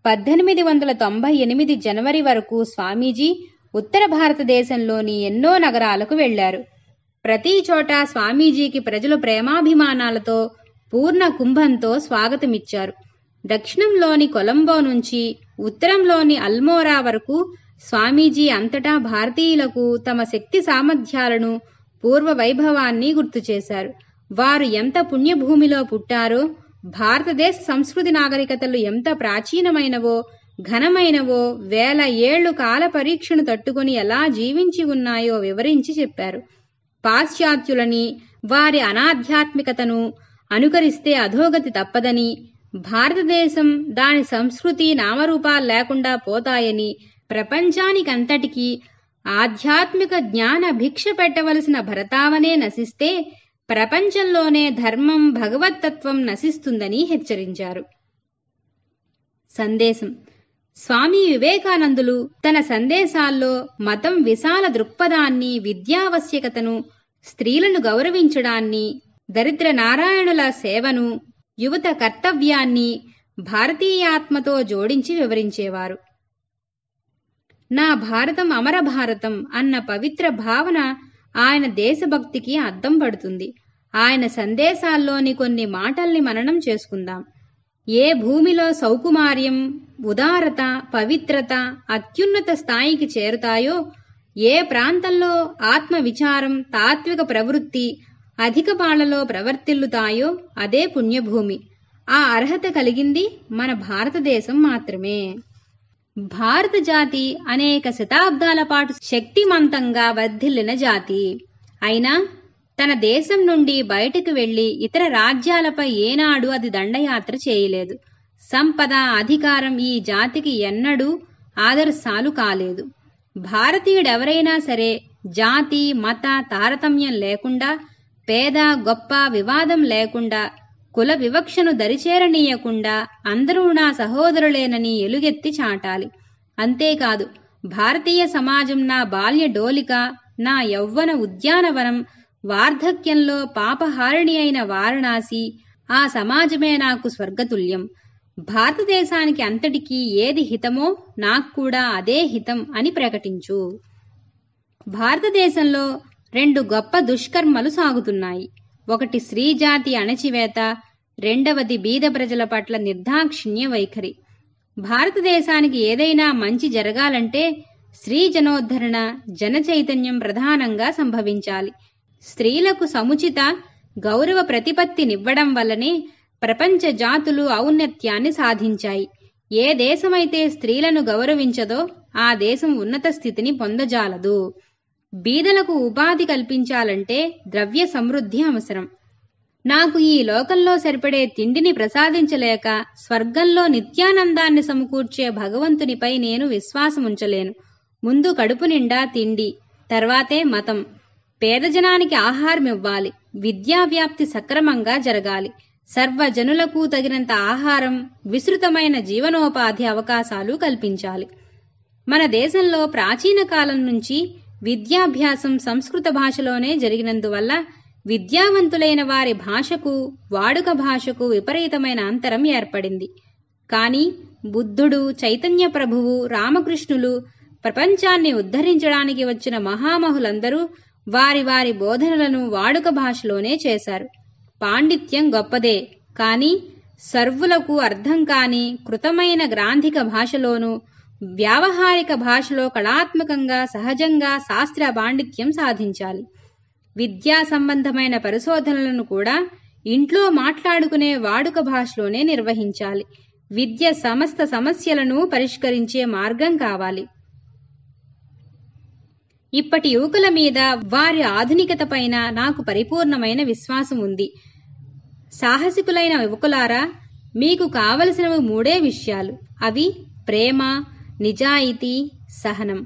1898 జనవరి వరకు స్వామీజీ ఉత్తర భారతదేశంలోని ఎన్నో నగరాలకు వెళ్లారు. ప్రతి చోట స్వామీజీకి ప్రజలు ప్రేమాభిమానాలతో పూర్ణ కుంభంతో స్వాగతమిచ్చారు. దక్షిణంలోని కొలంబో నుంచి ఉత్తరంలోని అల్మోరా వరకు స్వామీజీ అంతటా భారతీయులకు తమ శక్తి సామర్థ్యాలను, పూర్వ వైభవాన్ని గుర్తుచేశారు. వారు ఎంత పుణ్యభూమిలో పుట్టారో, భారతదేశ సంస్కృతి నాగరికతలు ఎంత ప్రాచీనమైనవో, ఘనమైనవో, 1000 ఏళ్లు కాల పరీక్షను తట్టుకుని ఎలా జీవించి ఉన్నాయో వివరించి చెప్పారు. పాశ్చాత్యులని, వారి అనాధ్యాత్మికతను అనుకరిస్తే అధోగతి తప్పదని, భారతదేశం, దాని సంస్కృతి నామరూపాలు లేకుండా పోతాయని, ప్రపంచానికంతటికీ ఆధ్యాత్మిక జ్ఞాన భిక్ష పెట్టవలసిన భరతావనే నశిస్తే ప్రపంచంలోనే ధర్మం, భగవత్తత్వం నశిస్తుందని హెచ్చరించారు. సందేశం. స్వామి వివేకానందులు తన సందేశాల్లో మతం విశాల దృక్పథాన్ని, విద్యావశ్యకతను, స్త్రీలను గౌరవించడాన్ని, దరిద్ర నారాయణుల సేవను, యువత కర్తవ్యాన్ని భారతీయాత్మతో జోడించి వివరించేవారు. నా భారతం అమర భారతం అన్న పవిత్ర భావన ఆయన దేశభక్తికి అద్దం పడుతుంది. ఆయన సందేశాల్లోని కొన్ని మాటల్ని మననం చేసుకుందాం. ఏ భూమిలో సౌకుమార్యం, ఉదారత, పవిత్రత అత్యున్నత స్థాయికి చేరుతాయో, ఏ ప్రాంతంలో ఆత్మ విచారం, తాత్విక ప్రవృత్తి అధిక పాళ్లలో ప్రవర్తిల్లుతాయో అదే పుణ్యభూమి. ఆ అర్హత కలిగింది మన భారతదేశం మాత్రమే. భారత జాతి అనేక శతాబ్దాల పాటు శక్తిమంతంగా వర్ధిల్లిన జాతి. అయినా తన దేశం నుండి బయటకు వెళ్లి ఇతర రాజ్యాలపై ఏనాడు అది దండయాత్ర చేయలేదు. సంపద, అధికారం ఈ జాతికి ఎన్నడూ ఆదర్శాలు కాలేదు. భారతీయుడెవరైనా సరే జాతి, మత తారతమ్యం లేకుండా, పేద గొప్ప వివాదం లేకుండా, కుల వివక్షను దరిచేరనీయకుండా అందరూ నా సహోదరులేనని ఎలుగెత్తి చాటాలి. అంతేకాదు, భారతీయ సమాజం నా బాల్య డోలిక, నా యౌవన ఉద్యానవనం, వార్ధక్యంలో పాపహారిణి అయిన వారణాసి, ఆ సమాజమే నాకు స్వర్గతుల్యం. భారతదేశానికి అంతటికీ ఏది హితమో నాకు కూడా అదే హితం అని ప్రకటించు. భారతదేశంలో 2 గొప్ప దుష్కర్మలు సాగుతున్నాయి. ఒకటి స్త్రీజాతి అణచివేత, రెండవది బీద ప్రజల పట్ల నిర్దాక్షిణ్య వైఖరి. భారతదేశానికి ఏదైనా మంచి జరగాలంటే స్త్రీ జనోద్ధరణ, జన చైతన్యం ప్రధానంగా సంభవించాలి. స్త్రీలకు సముచిత గౌరవ ప్రతిపత్తినివ్వడం వల్లనే ప్రపంచ జాతులు ఔన్నత్యాన్ని సాధించాయి. ఏ దేశమైతే స్త్రీలను గౌరవించదో ఆ దేశం ఉన్నత స్థితిని పొందజాలదు. బీదలకు ఉపాధి కల్పించాలంటే ద్రవ్య సమృద్ధి అవసరం. నాకు ఈ లోకంలో సరిపడే తిండిని ప్రసాదించలేక స్వర్గంలో నిత్యానందాన్ని సమకూర్చే భగవంతునిపై నేను విశ్వాసముంచలేను. ముందు కడుపు నిండా తిండి, తర్వాతే మతం. పేదజనానికి ఆహారం ఇవ్వాలి. విద్యావ్యాప్తి సక్రమంగా జరగాలి. సర్వజనులకు తగినంత ఆహారం, విస్తృతమైన జీవనోపాధి అవకాశాలు కల్పించాలి. మన దేశంలో ప్రాచీన కాలం నుంచి విద్యాభ్యాసం సంస్కృత భాషలోనే జరిగినందువల్ల విద్యావంతులైన వారి భాషకు, వాడుక భాషకు విపరీతమైన అంతరం ఏర్పడింది. కానీ బుద్ధుడు, చైతన్య ప్రభువు, రామకృష్ణులు, ప్రపంచాన్ని ఉద్ధరించడానికి వచ్చిన మహామహులందరూ వారి వారి బోధనలను వాడుక భాషలోనే చేశారు. పాండిత్యం గొప్పదే, కానీ సర్వులకు అర్థం కాని కృతమైన గ్రాంధిక భాషలోనూ వ్యావహారిక భాషలో కళాత్మకంగా సహజంగా శాస్త్ర పాండిత్యం సాధించాలి. విద్యా సంబంధమైన పరిశోధనలను కూడా ఇంట్లో మాట్లాడుకునే వాడుక భాషలోనే నిర్వహించాలి. విద్య సమస్త సమస్యలను పరిష్కరించే మార్గం కావాలి. ఇప్పటి యువకుల మీద, వారి ఆధునికత పైన నాకు పరిపూర్ణమైన విశ్వాసం ఉంది. సాహసికులైన యువకులారా, మీకు కావలసినవి 3 విషయాలు. అవి ప్రేమ, నిజాయితీ, సహనం.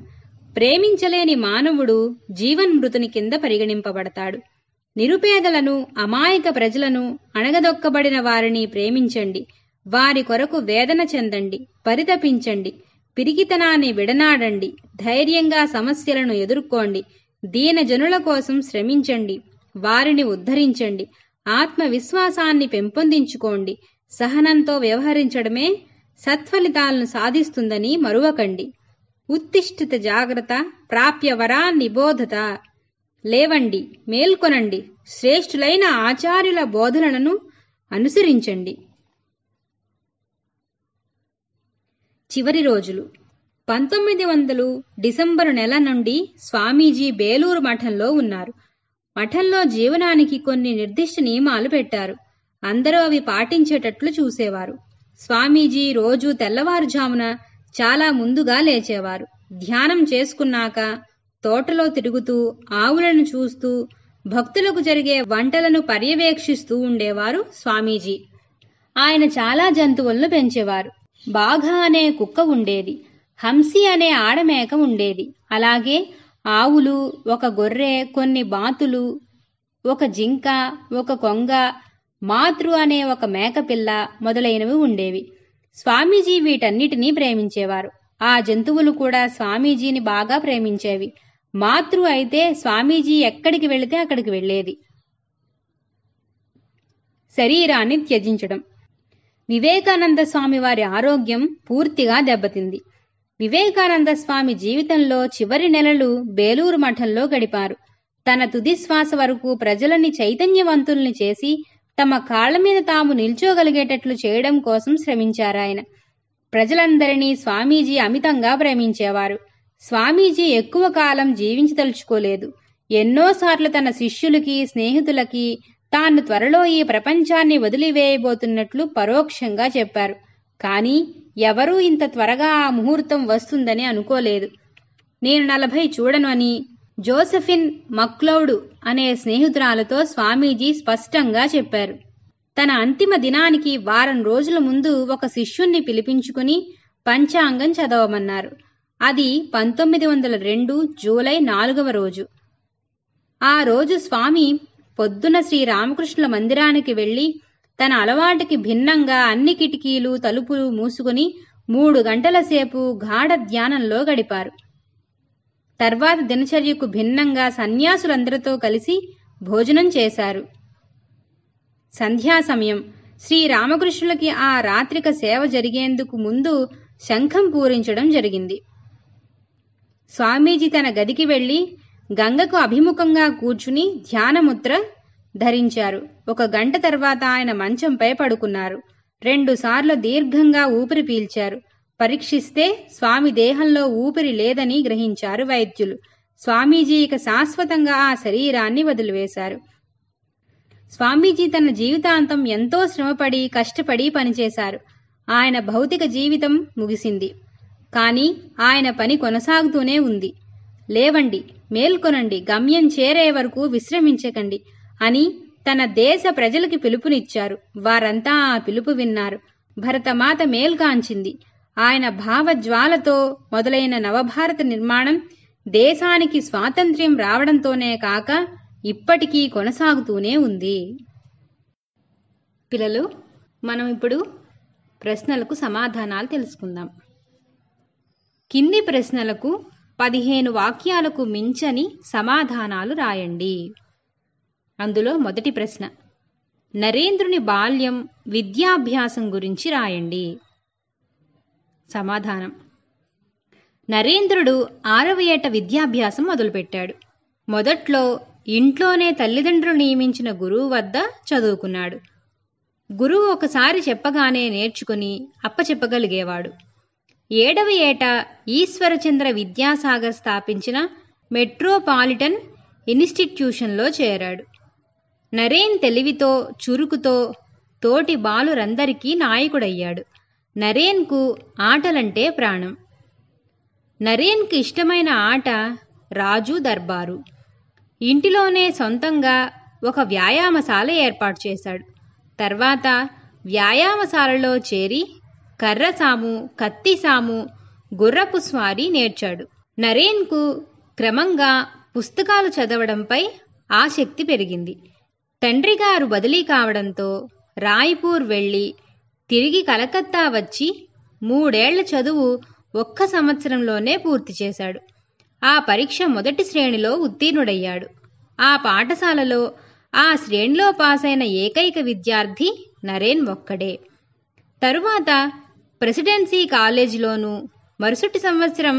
ప్రేమించలేని మానవుడు జీవన్మృతుని కింద పరిగణింపబడతాడు. నిరుపేదలను, అమాయక ప్రజలను, అణగదొక్కబడిన వారిని ప్రేమించండి. వారి కొరకు వేదన చెందండి, పరితపించండి. పిరికితనాన్ని విడనాడండి. ధైర్యంగా సమస్యలను ఎదుర్కోండి. దీనజనుల కోసం శ్రమించండి. వారిని ఉద్ధరించండి. ఆత్మవిశ్వాసాన్ని పెంపొందించుకోండి. సహనంతో వ్యవహరించడమే సత్ఫలితాలను సాధిస్తుందని మరువకండి. ఉత్తిష్ఠిత జాగ్రత్త, ప్రాప్య వరా నిబోధత. లేవండి, మేల్కొనండి. శ్రేష్ఠులైన ఆచార్యుల బోధనలను అనుసరించండి. చివరి రోజులు 1900 డిసెంబరు నెల నుండి స్వామీజీ బేలూరు మఠంలో ఉన్నారు. మఠంలో జీవనానికి కొన్ని నిర్దిష్ట నియమాలు పెట్టారు. అందరూ అవి పాటించేటట్లు చూసేవారు. స్వామీజీ రోజూ తెల్లవారుజామున చాలా ముందుగా లేచేవారు. ధ్యానం చేసుకున్నాక తోటలో తిరుగుతూ, ఆవులను చూస్తూ, భక్తులకు జరిగే వంటలను పర్యవేక్షిస్తూ ఉండేవారు స్వామీజీ. ఆయన చాలా జంతువులను పెంచేవారు. బాఘ అనే కుక్క ఉండేది. హంసి అనే ఆడమేక ఉండేది. అలాగే ఆవులు, ఒక గొర్రె, కొన్ని బాతులు, ఒక జింక, ఒక కొంగ, మాతృ అనే ఒక మేకపిల్ల మొదలైనవి ఉండేవి. స్వామీజీ వీటన్నిటినీ ప్రేమించేవారు. ఆ జంతువులు కూడా స్వామీజీని బాగా ప్రేమించేవి. మాతృ అయితే స్వామీజీ ఎక్కడికి వెళితే అక్కడికి వెళ్ళేది. శరీరాన్ని త్యజించడం. వివేకానంద స్వామి వారి ఆరోగ్యం పూర్తిగా దెబ్బతింది. వివేకానంద స్వామి జీవితంలో చివరి నెలలు బేలూరు మఠంలో గడిపారు. తన తుది శ్వాస వరకు ప్రజలని చైతన్యవంతుల్ని చేసి తమ కాళ్ల మీద తాము నిల్చోగలిగేటట్లు చేయడం కోసం శ్రమించారాయన. ప్రజలందరినీ స్వామీజీ అమితంగా ప్రేమించేవారు. స్వామీజీ ఎక్కువ కాలం జీవించదలుచుకోలేదు. ఎన్నోసార్లు తన శిష్యులకి, స్నేహితులకి తాను త్వరలో ఈ ప్రపంచాన్ని వదిలివేయబోతున్నట్లు పరోక్షంగా చెప్పారు. కానీ ఎవరూ ఇంత త్వరగా ఆ ముహూర్తం వస్తుందని అనుకోలేదు. నేను 40 చూడను అని జోసెఫిన్ మక్లౌడ్ అనే స్నేహితురాలతో స్వామీజీ స్పష్టంగా చెప్పారు. తన అంతిమ దినానికి వారం రోజుల ముందు ఒక శిష్యుణ్ణి పిలిపించుకుని పంచాంగం చదవమన్నారు. అది 1902 జూలై 4వ రోజు. ఆ రోజు స్వామి పొద్దున శ్రీరామకృష్ణుల మందిరానికి వెళ్లి తన అలవాటుకి భిన్నంగా అన్ని కిటికీలు, తలుపులు మూసుకుని 3 గంటల సేపు గాఢ ధ్యానంలో గడిపారు. తర్వాత దినచర్యకు భిన్నంగా సన్యాసులందరితో కలిసి భోజనం చేశారు. సంధ్యా సమయం. శ్రీరామకృష్ణులకి ఆ రాత్రిక సేవ జరిగేందుకు ముందు శంఖం పూరించడం జరిగింది. స్వామీజీ తన గదికి వెళ్లి గంగకు అభిముఖంగా కూర్చుని ధ్యానముద్ర ధరించారు. 1 గంట తర్వాత ఆయన మంచంపై పడుకున్నారు. 2 సార్లు దీర్ఘంగా ఊపిరి పీల్చారు. పరీక్షిస్తే స్వామి దేహంలో ఊపిరి లేదని గ్రహించారు వైద్యులు. స్వామీజీ ఇక శాశ్వతంగా ఆ శరీరాన్ని వదిలివేశారు. స్వామీజీ తన జీవితాంతం ఎంతో శ్రమపడి, కష్టపడి పనిచేశారు. ఆయన భౌతిక జీవితం ముగిసింది. కానీ ఆయన పని కొనసాగుతూనే ఉంది. లేవండి, మేల్కొనండి, గమ్యం చేరే వరకు విశ్రమించకండి అని తన దేశ ప్రజలకి పిలుపునిచ్చారు. వారంతా ఆ పిలుపు విన్నారు. భరతమాత మేల్కాంచింది. ఆయన భావజ్వాలతో మొదలైన నవభారత నిర్మాణం దేశానికి స్వాతంత్ర్యం రావడంతోనే కాక ఇప్పటికీ కొనసాగుతూనే ఉంది. పిల్లలు, మనం ఇప్పుడు ప్రశ్నలకు సమాధానాలు తెలుసుకుందాం. కింది ప్రశ్నలకు 15 వాక్యాలకు మించని సమాధానాలు రాయండి. అందులో మొదటి ప్రశ్న, నరేంద్రుని బాల్యం, విద్యాభ్యాసం గురించి రాయండి. సమాధానం: నరేంద్రుడు 6వ ఏట విద్యాభ్యాసం మొదలుపెట్టాడు. మొదట్లో ఇంట్లోనే తల్లిదండ్రులు నియమించిన గురువు వద్ద చదువుకున్నాడు. గురువు ఒకసారి చెప్పగానే నేర్చుకుని అప్పచెప్పగలిగేవాడు. 7వ ఏట ఈశ్వరచంద్ర విద్యాసాగర్ స్థాపించిన మెట్రోపాలిటన్ ఇన్స్టిట్యూషన్లో చేరాడు. నరేన్ తెలివితో, చురుకుతో తోటి బాలురందరికీ నాయకుడయ్యాడు. నరేన్కు ఆటలంటే ప్రాణం. నరేన్కు ఇష్టమైన ఆట రాజు దర్బారు. ఇంటిలోనే సొంతంగా ఒక వ్యాయామశాల ఏర్పాటు చేశాడు. తర్వాత వ్యాయామశాలలో చేరి కర్రసాము, కత్తిసాము, గుర్రపు స్వారీ నేర్చాడు. నరేన్కు క్రమంగా పుస్తకాలు చదవడంపై ఆసక్తి పెరిగింది. తండ్రిగారు బదిలీ కావడంతో రాయ్పూర్ వెళ్ళి తిరిగి కలకత్తా వచ్చి 3 ఏళ్ల చదువు 1 సంవత్సరంలోనే పూర్తి చేశాడు. ఆ పరీక్ష మొదటి శ్రేణిలో ఉత్తీర్ణుడయ్యాడు. ఆ పాఠశాలలో ఆ శ్రేణిలో పాసైన ఏకైక విద్యార్థి నరేన్ ఒక్కడే. తరువాత ప్రెసిడెన్సీ కాలేజీలోనూ, మరుసటి సంవత్సరం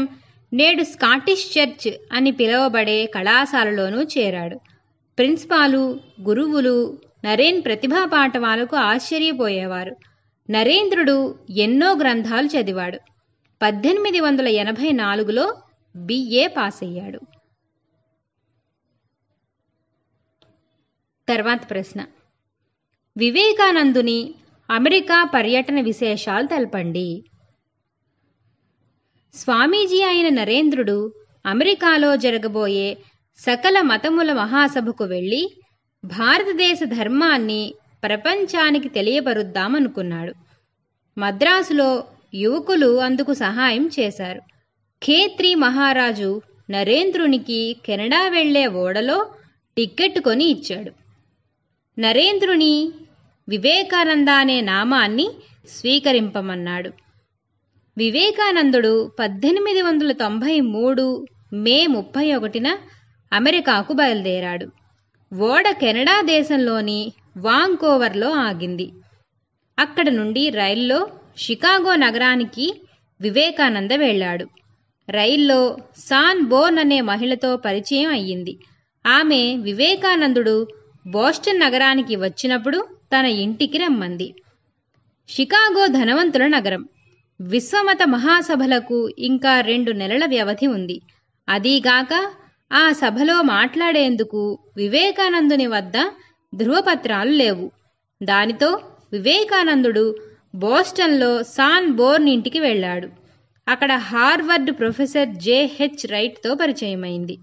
నేడు స్కాటిష్ చర్చ్ అని పిలువబడే కళాశాలలోనూ చేరాడు. ప్రిన్సిపాలు, గురువులు నరేన్ ప్రతిభా పాఠవాలకు ఆశ్చర్యపోయేవారు. నరేంద్రుడు ఎన్నో గ్రంథాలు చదివాడు. 1884లో BA పాస్ అయ్యాడు. తర్వాత ప్రశ్న, వివేకానందుని అమెరికా పర్యటన విశేషాలు తెలపండి. స్వామీజీ అయిన నరేంద్రుడు అమెరికాలో జరగబోయే సకల మతముల మహాసభకు వెళ్ళి భారతదేశ ధర్మాన్ని ప్రపంచానికి తెలియపరుద్దామనుకున్నాడు. మద్రాసులో యువకులు అందుకు సహాయం చేశారు. ఖేత్రి మహారాజు నరేంద్రునికి కెనడా వెళ్లే ఓడలో టిక్కెట్ కొని ఇచ్చాడు. నరేంద్రుని వివేకానంద అనే నామాన్ని స్వీకరింపమన్నాడు. వివేకానందుడు 1893 మే 31న అమెరికాకు బయలుదేరాడు. ఓడ కెనడా దేశంలోని వాంకోవర్లో ఆగింది. అక్కడ నుండి రైల్లో షికాగో నగరానికి వివేకానంద వెళ్ళాడు. రైల్లో సాన్ బోర్న్ అనే మహిళతో పరిచయం అయ్యింది. ఆమె వివేకానందుడు బోస్టన్ నగరానికి వచ్చినప్పుడు తన ఇంటికి రమ్మంది. షికాగో ధనవంతుల నగరం. విశ్వమత మహాసభలకు ఇంకా 2 నెలల వ్యవధి ఉంది. అదీగాక ఆ సభలో మాట్లాడేందుకు వివేకానందుని వద్ద ధృవపత్రాలు లేవు. దానితో వివేకానందుడు బోస్టన్లో సాన్ బోర్న్ ఇంటికి వెళ్ళాడు. అక్కడ హార్వర్డ్ ప్రొఫెసర్ J.H. రైట్తో పరిచయమైంది.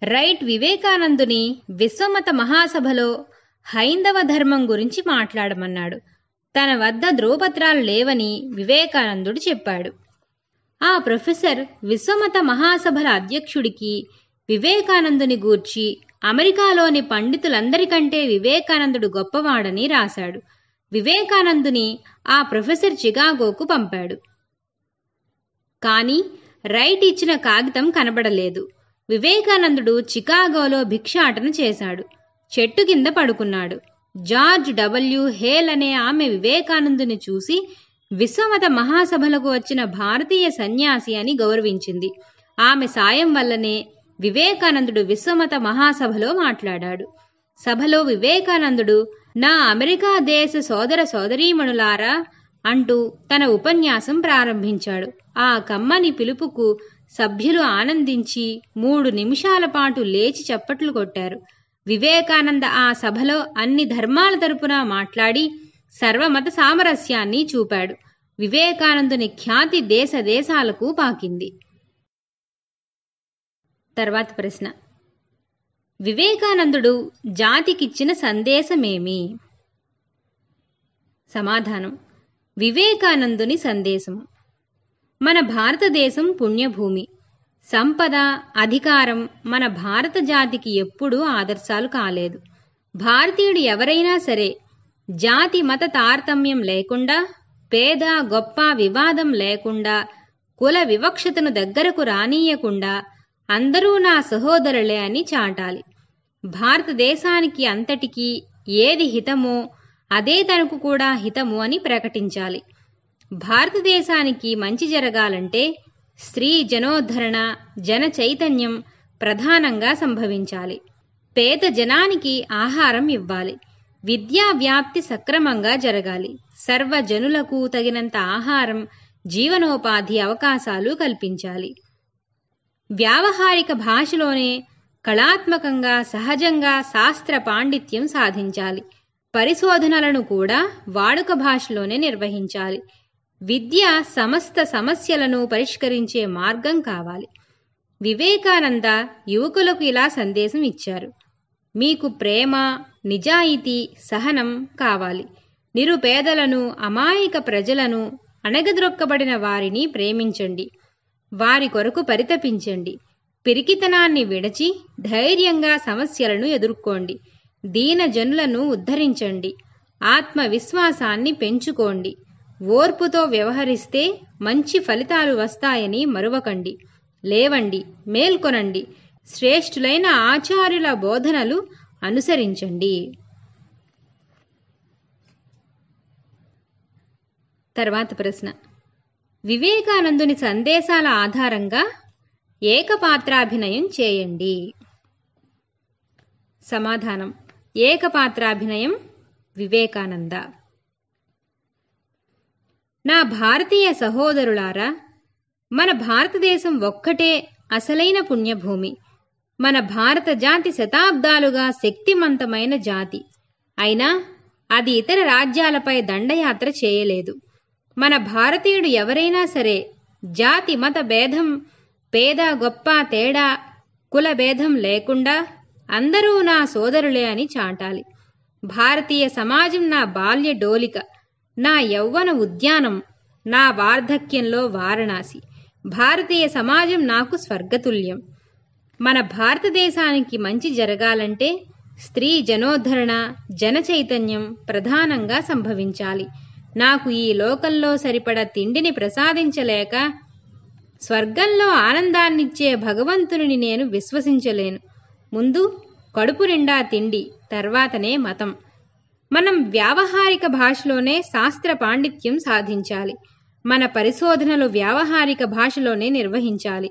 రైట్ వివేకానందుని విశ్వమత మహాసభలో హైందవ ధర్మం గురించి మాట్లాడమన్నాడు. తన వద్ద ధృవపత్రాలు లేవని వివేకానందుడు చెప్పాడు. ఆ ప్రొఫెసర్ విశ్వమత మహాసభల అధ్యక్షుడికి వివేకానందుని గూర్చి అమెరికాలోని పండితులందరికంటే వివేకానందుడు గొప్పవాడని రాశాడు. వివేకానందుని ఆ ప్రొఫెసర్ చికాగోకు పంపాడు. కానీ రైట్ ఇచ్చిన కాగితం కనబడలేదు. వివేకానందుడు చికాగోలో భిక్షాటన చేశాడు. చెట్టు కింద పడుకున్నాడు. George W. హేల్ అనే ఆమె వివేకానందుని చూసి విశ్వమత మహాసభలకు వచ్చిన భారతీయ సన్యాసి అని గౌరవించింది. ఆమె సాయం వల్లనే వివేకానందుడు విశ్వమత మహాసభలో మాట్లాడాడు. సభలో వివేకానందుడు, నా అమెరికా దేశ సోదర సోదరీమణులారా అంటూ తన ఉపన్యాసం ప్రారంభించాడు. ఆ కమ్మని పిలుపుకు సభ్యులు ఆనందించి 3 నిమిషాల పాటు లేచి చప్పట్లు కొట్టారు. వివేకానంద ఆ సభలో అన్ని ధర్మాల తరపున మాట్లాడి సర్వమత సామరస్యాన్ని చూపాడు. వివేకానందుని ఖ్యాతి దేశ దేశాలకు పాకింది. తర్వాత ప్రశ్న: వివేకానందుడు జాతికిచ్చిన సందేశమేమి? సమాధానం: వివేకానందుని సందేశం: మన భారతదేశం పుణ్యభూమి. సంపద, అధికారం మన భారత జాతికి ఎప్పుడూ ఆదర్శాలు కాలేదు. భారతీయుడు ఎవరైనా సరే జాతి మత తారతమ్యం లేకుండా, పేద గొప్ప వివాదం లేకుండా, కుల వివక్షతను దగ్గరకు రానీయకుండా అందరూ నా సహోదరులే అని చాటాలి. భారతదేశానికి అంతటికీ ఏది హితమో అదే తనకు కూడా హితము అని ప్రకటించాలి. భారతదేశానికి మంచి జరగాలంటే స్త్రీ జనోద్ధరణ, జన చైతన్యం ప్రధానంగా సంభవించాలి. పేద జనానికి ఆహారం ఇవ్వాలి. విద్యా వ్యాప్తి సక్రమంగా జరగాలి. సర్వజనులకు తగినంత ఆహారం, జీవనోపాధి అవకాశాలు కల్పించాలి. వ్యావహారిక భాషలోనే కళాత్మకంగా, సహజంగా శాస్త్ర పాండిత్యం సాధించాలి. పరిశోధనలను కూడా వాడుక భాషలోనే నిర్వహించాలి. విద్య సమస్త సమస్యలను పరిష్కరించే మార్గం కావాలి. వివేకానంద యువకులకు ఇలా సందేశం ఇచ్చారు: మీకు ప్రేమ, నిజాయితీ, సహనం కావాలి. నిరుపేదలను, అమాయక ప్రజలను, అణగద్రొక్కబడిన వారిని ప్రేమించండి. వారి కొరకు పరితపించండి. పిరికితనాన్ని విడచి ధైర్యంగా సమస్యలను ఎదుర్కోండి. దీనజనులను ఉద్ధరించండి. ఆత్మవిశ్వాసాన్ని పెంచుకోండి. ఓర్పుతో వ్యవహరిస్తే మంచి ఫలితాలు వస్తాయని మరువకండి. లేవండి, మేల్కొనండి. శ్రేష్ఠులైన ఆచార్యుల బోధనలు అనుసరించండి. తర్వాత ప్రశ్న: వివేకానందుని సందేశాల ఆధారంగా ఏకపాత్రాభినయం చేయండి. సమాధానం: ఏకపాత్రాభినయం వివేకానంద. నా భారతీయ సహోదరులారా, మన భారతదేశం ఒక్కటే అసలైన పుణ్యభూమి. మన భారత జాతి శతాబ్దాలుగా శక్తిమంతమైన జాతి. అయినా అది ఇతర రాజ్యాలపై దండయాత్ర చేయలేదు. మన భారతీయుడు ఎవరైనా సరే జాతి మత భేదం, పేద గొప్ప తేడా, కుల భేదం లేకుండా అందరూ నా సోదరులే అని చాటాలి. భారతీయ సమాజం నా బాల్య డోలిక, నా యౌవన ఉద్యానం, నా వార్ధక్యంలో వారణాసి. భారతీయ సమాజం నాకు స్వర్గతుల్యం. మన భారతదేశానికి మంచి జరగాలంటే స్త్రీ జనోద్ధరణ, జన చైతన్యం ప్రధానంగా సంభవించాలి. నాకు ఈ లోకంలో సరిపడ తిండిని ప్రసాదించలేక స్వర్గంలో ఆనందాన్నిచ్చే భగవంతుని నేను విశ్వసించలేను. ముందు కడుపు నిండా తిండి, తర్వాతనే మతం. మనం వ్యావహారిక భాషలోనే శాస్త్ర పాండిత్యం సాధించాలి. మన పరిశోధనలు వ్యావహారిక భాషలోనే నిర్వహించాలి.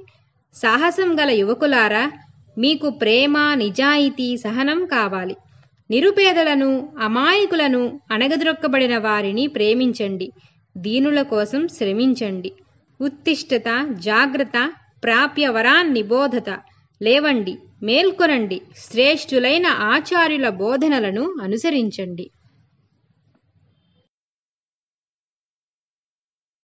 సాహసం గల యువకులారా, మీకు ప్రేమ, నిజాయితీ, సహనం కావాలి. నిరుపేదలను, అమాయకులను, అణగద్రొక్కబడిన వారిని ప్రేమించండి. దీనుల కోసం శ్రమించండి. ఉత్తిష్టత, జాగ్రత్త, ప్రాప్య వరాన్ నిబోధత. లేవండి, మేల్కొనండి. శ్రేష్ఠులైన ఆచార్యుల బోధనలను అనుసరించండి.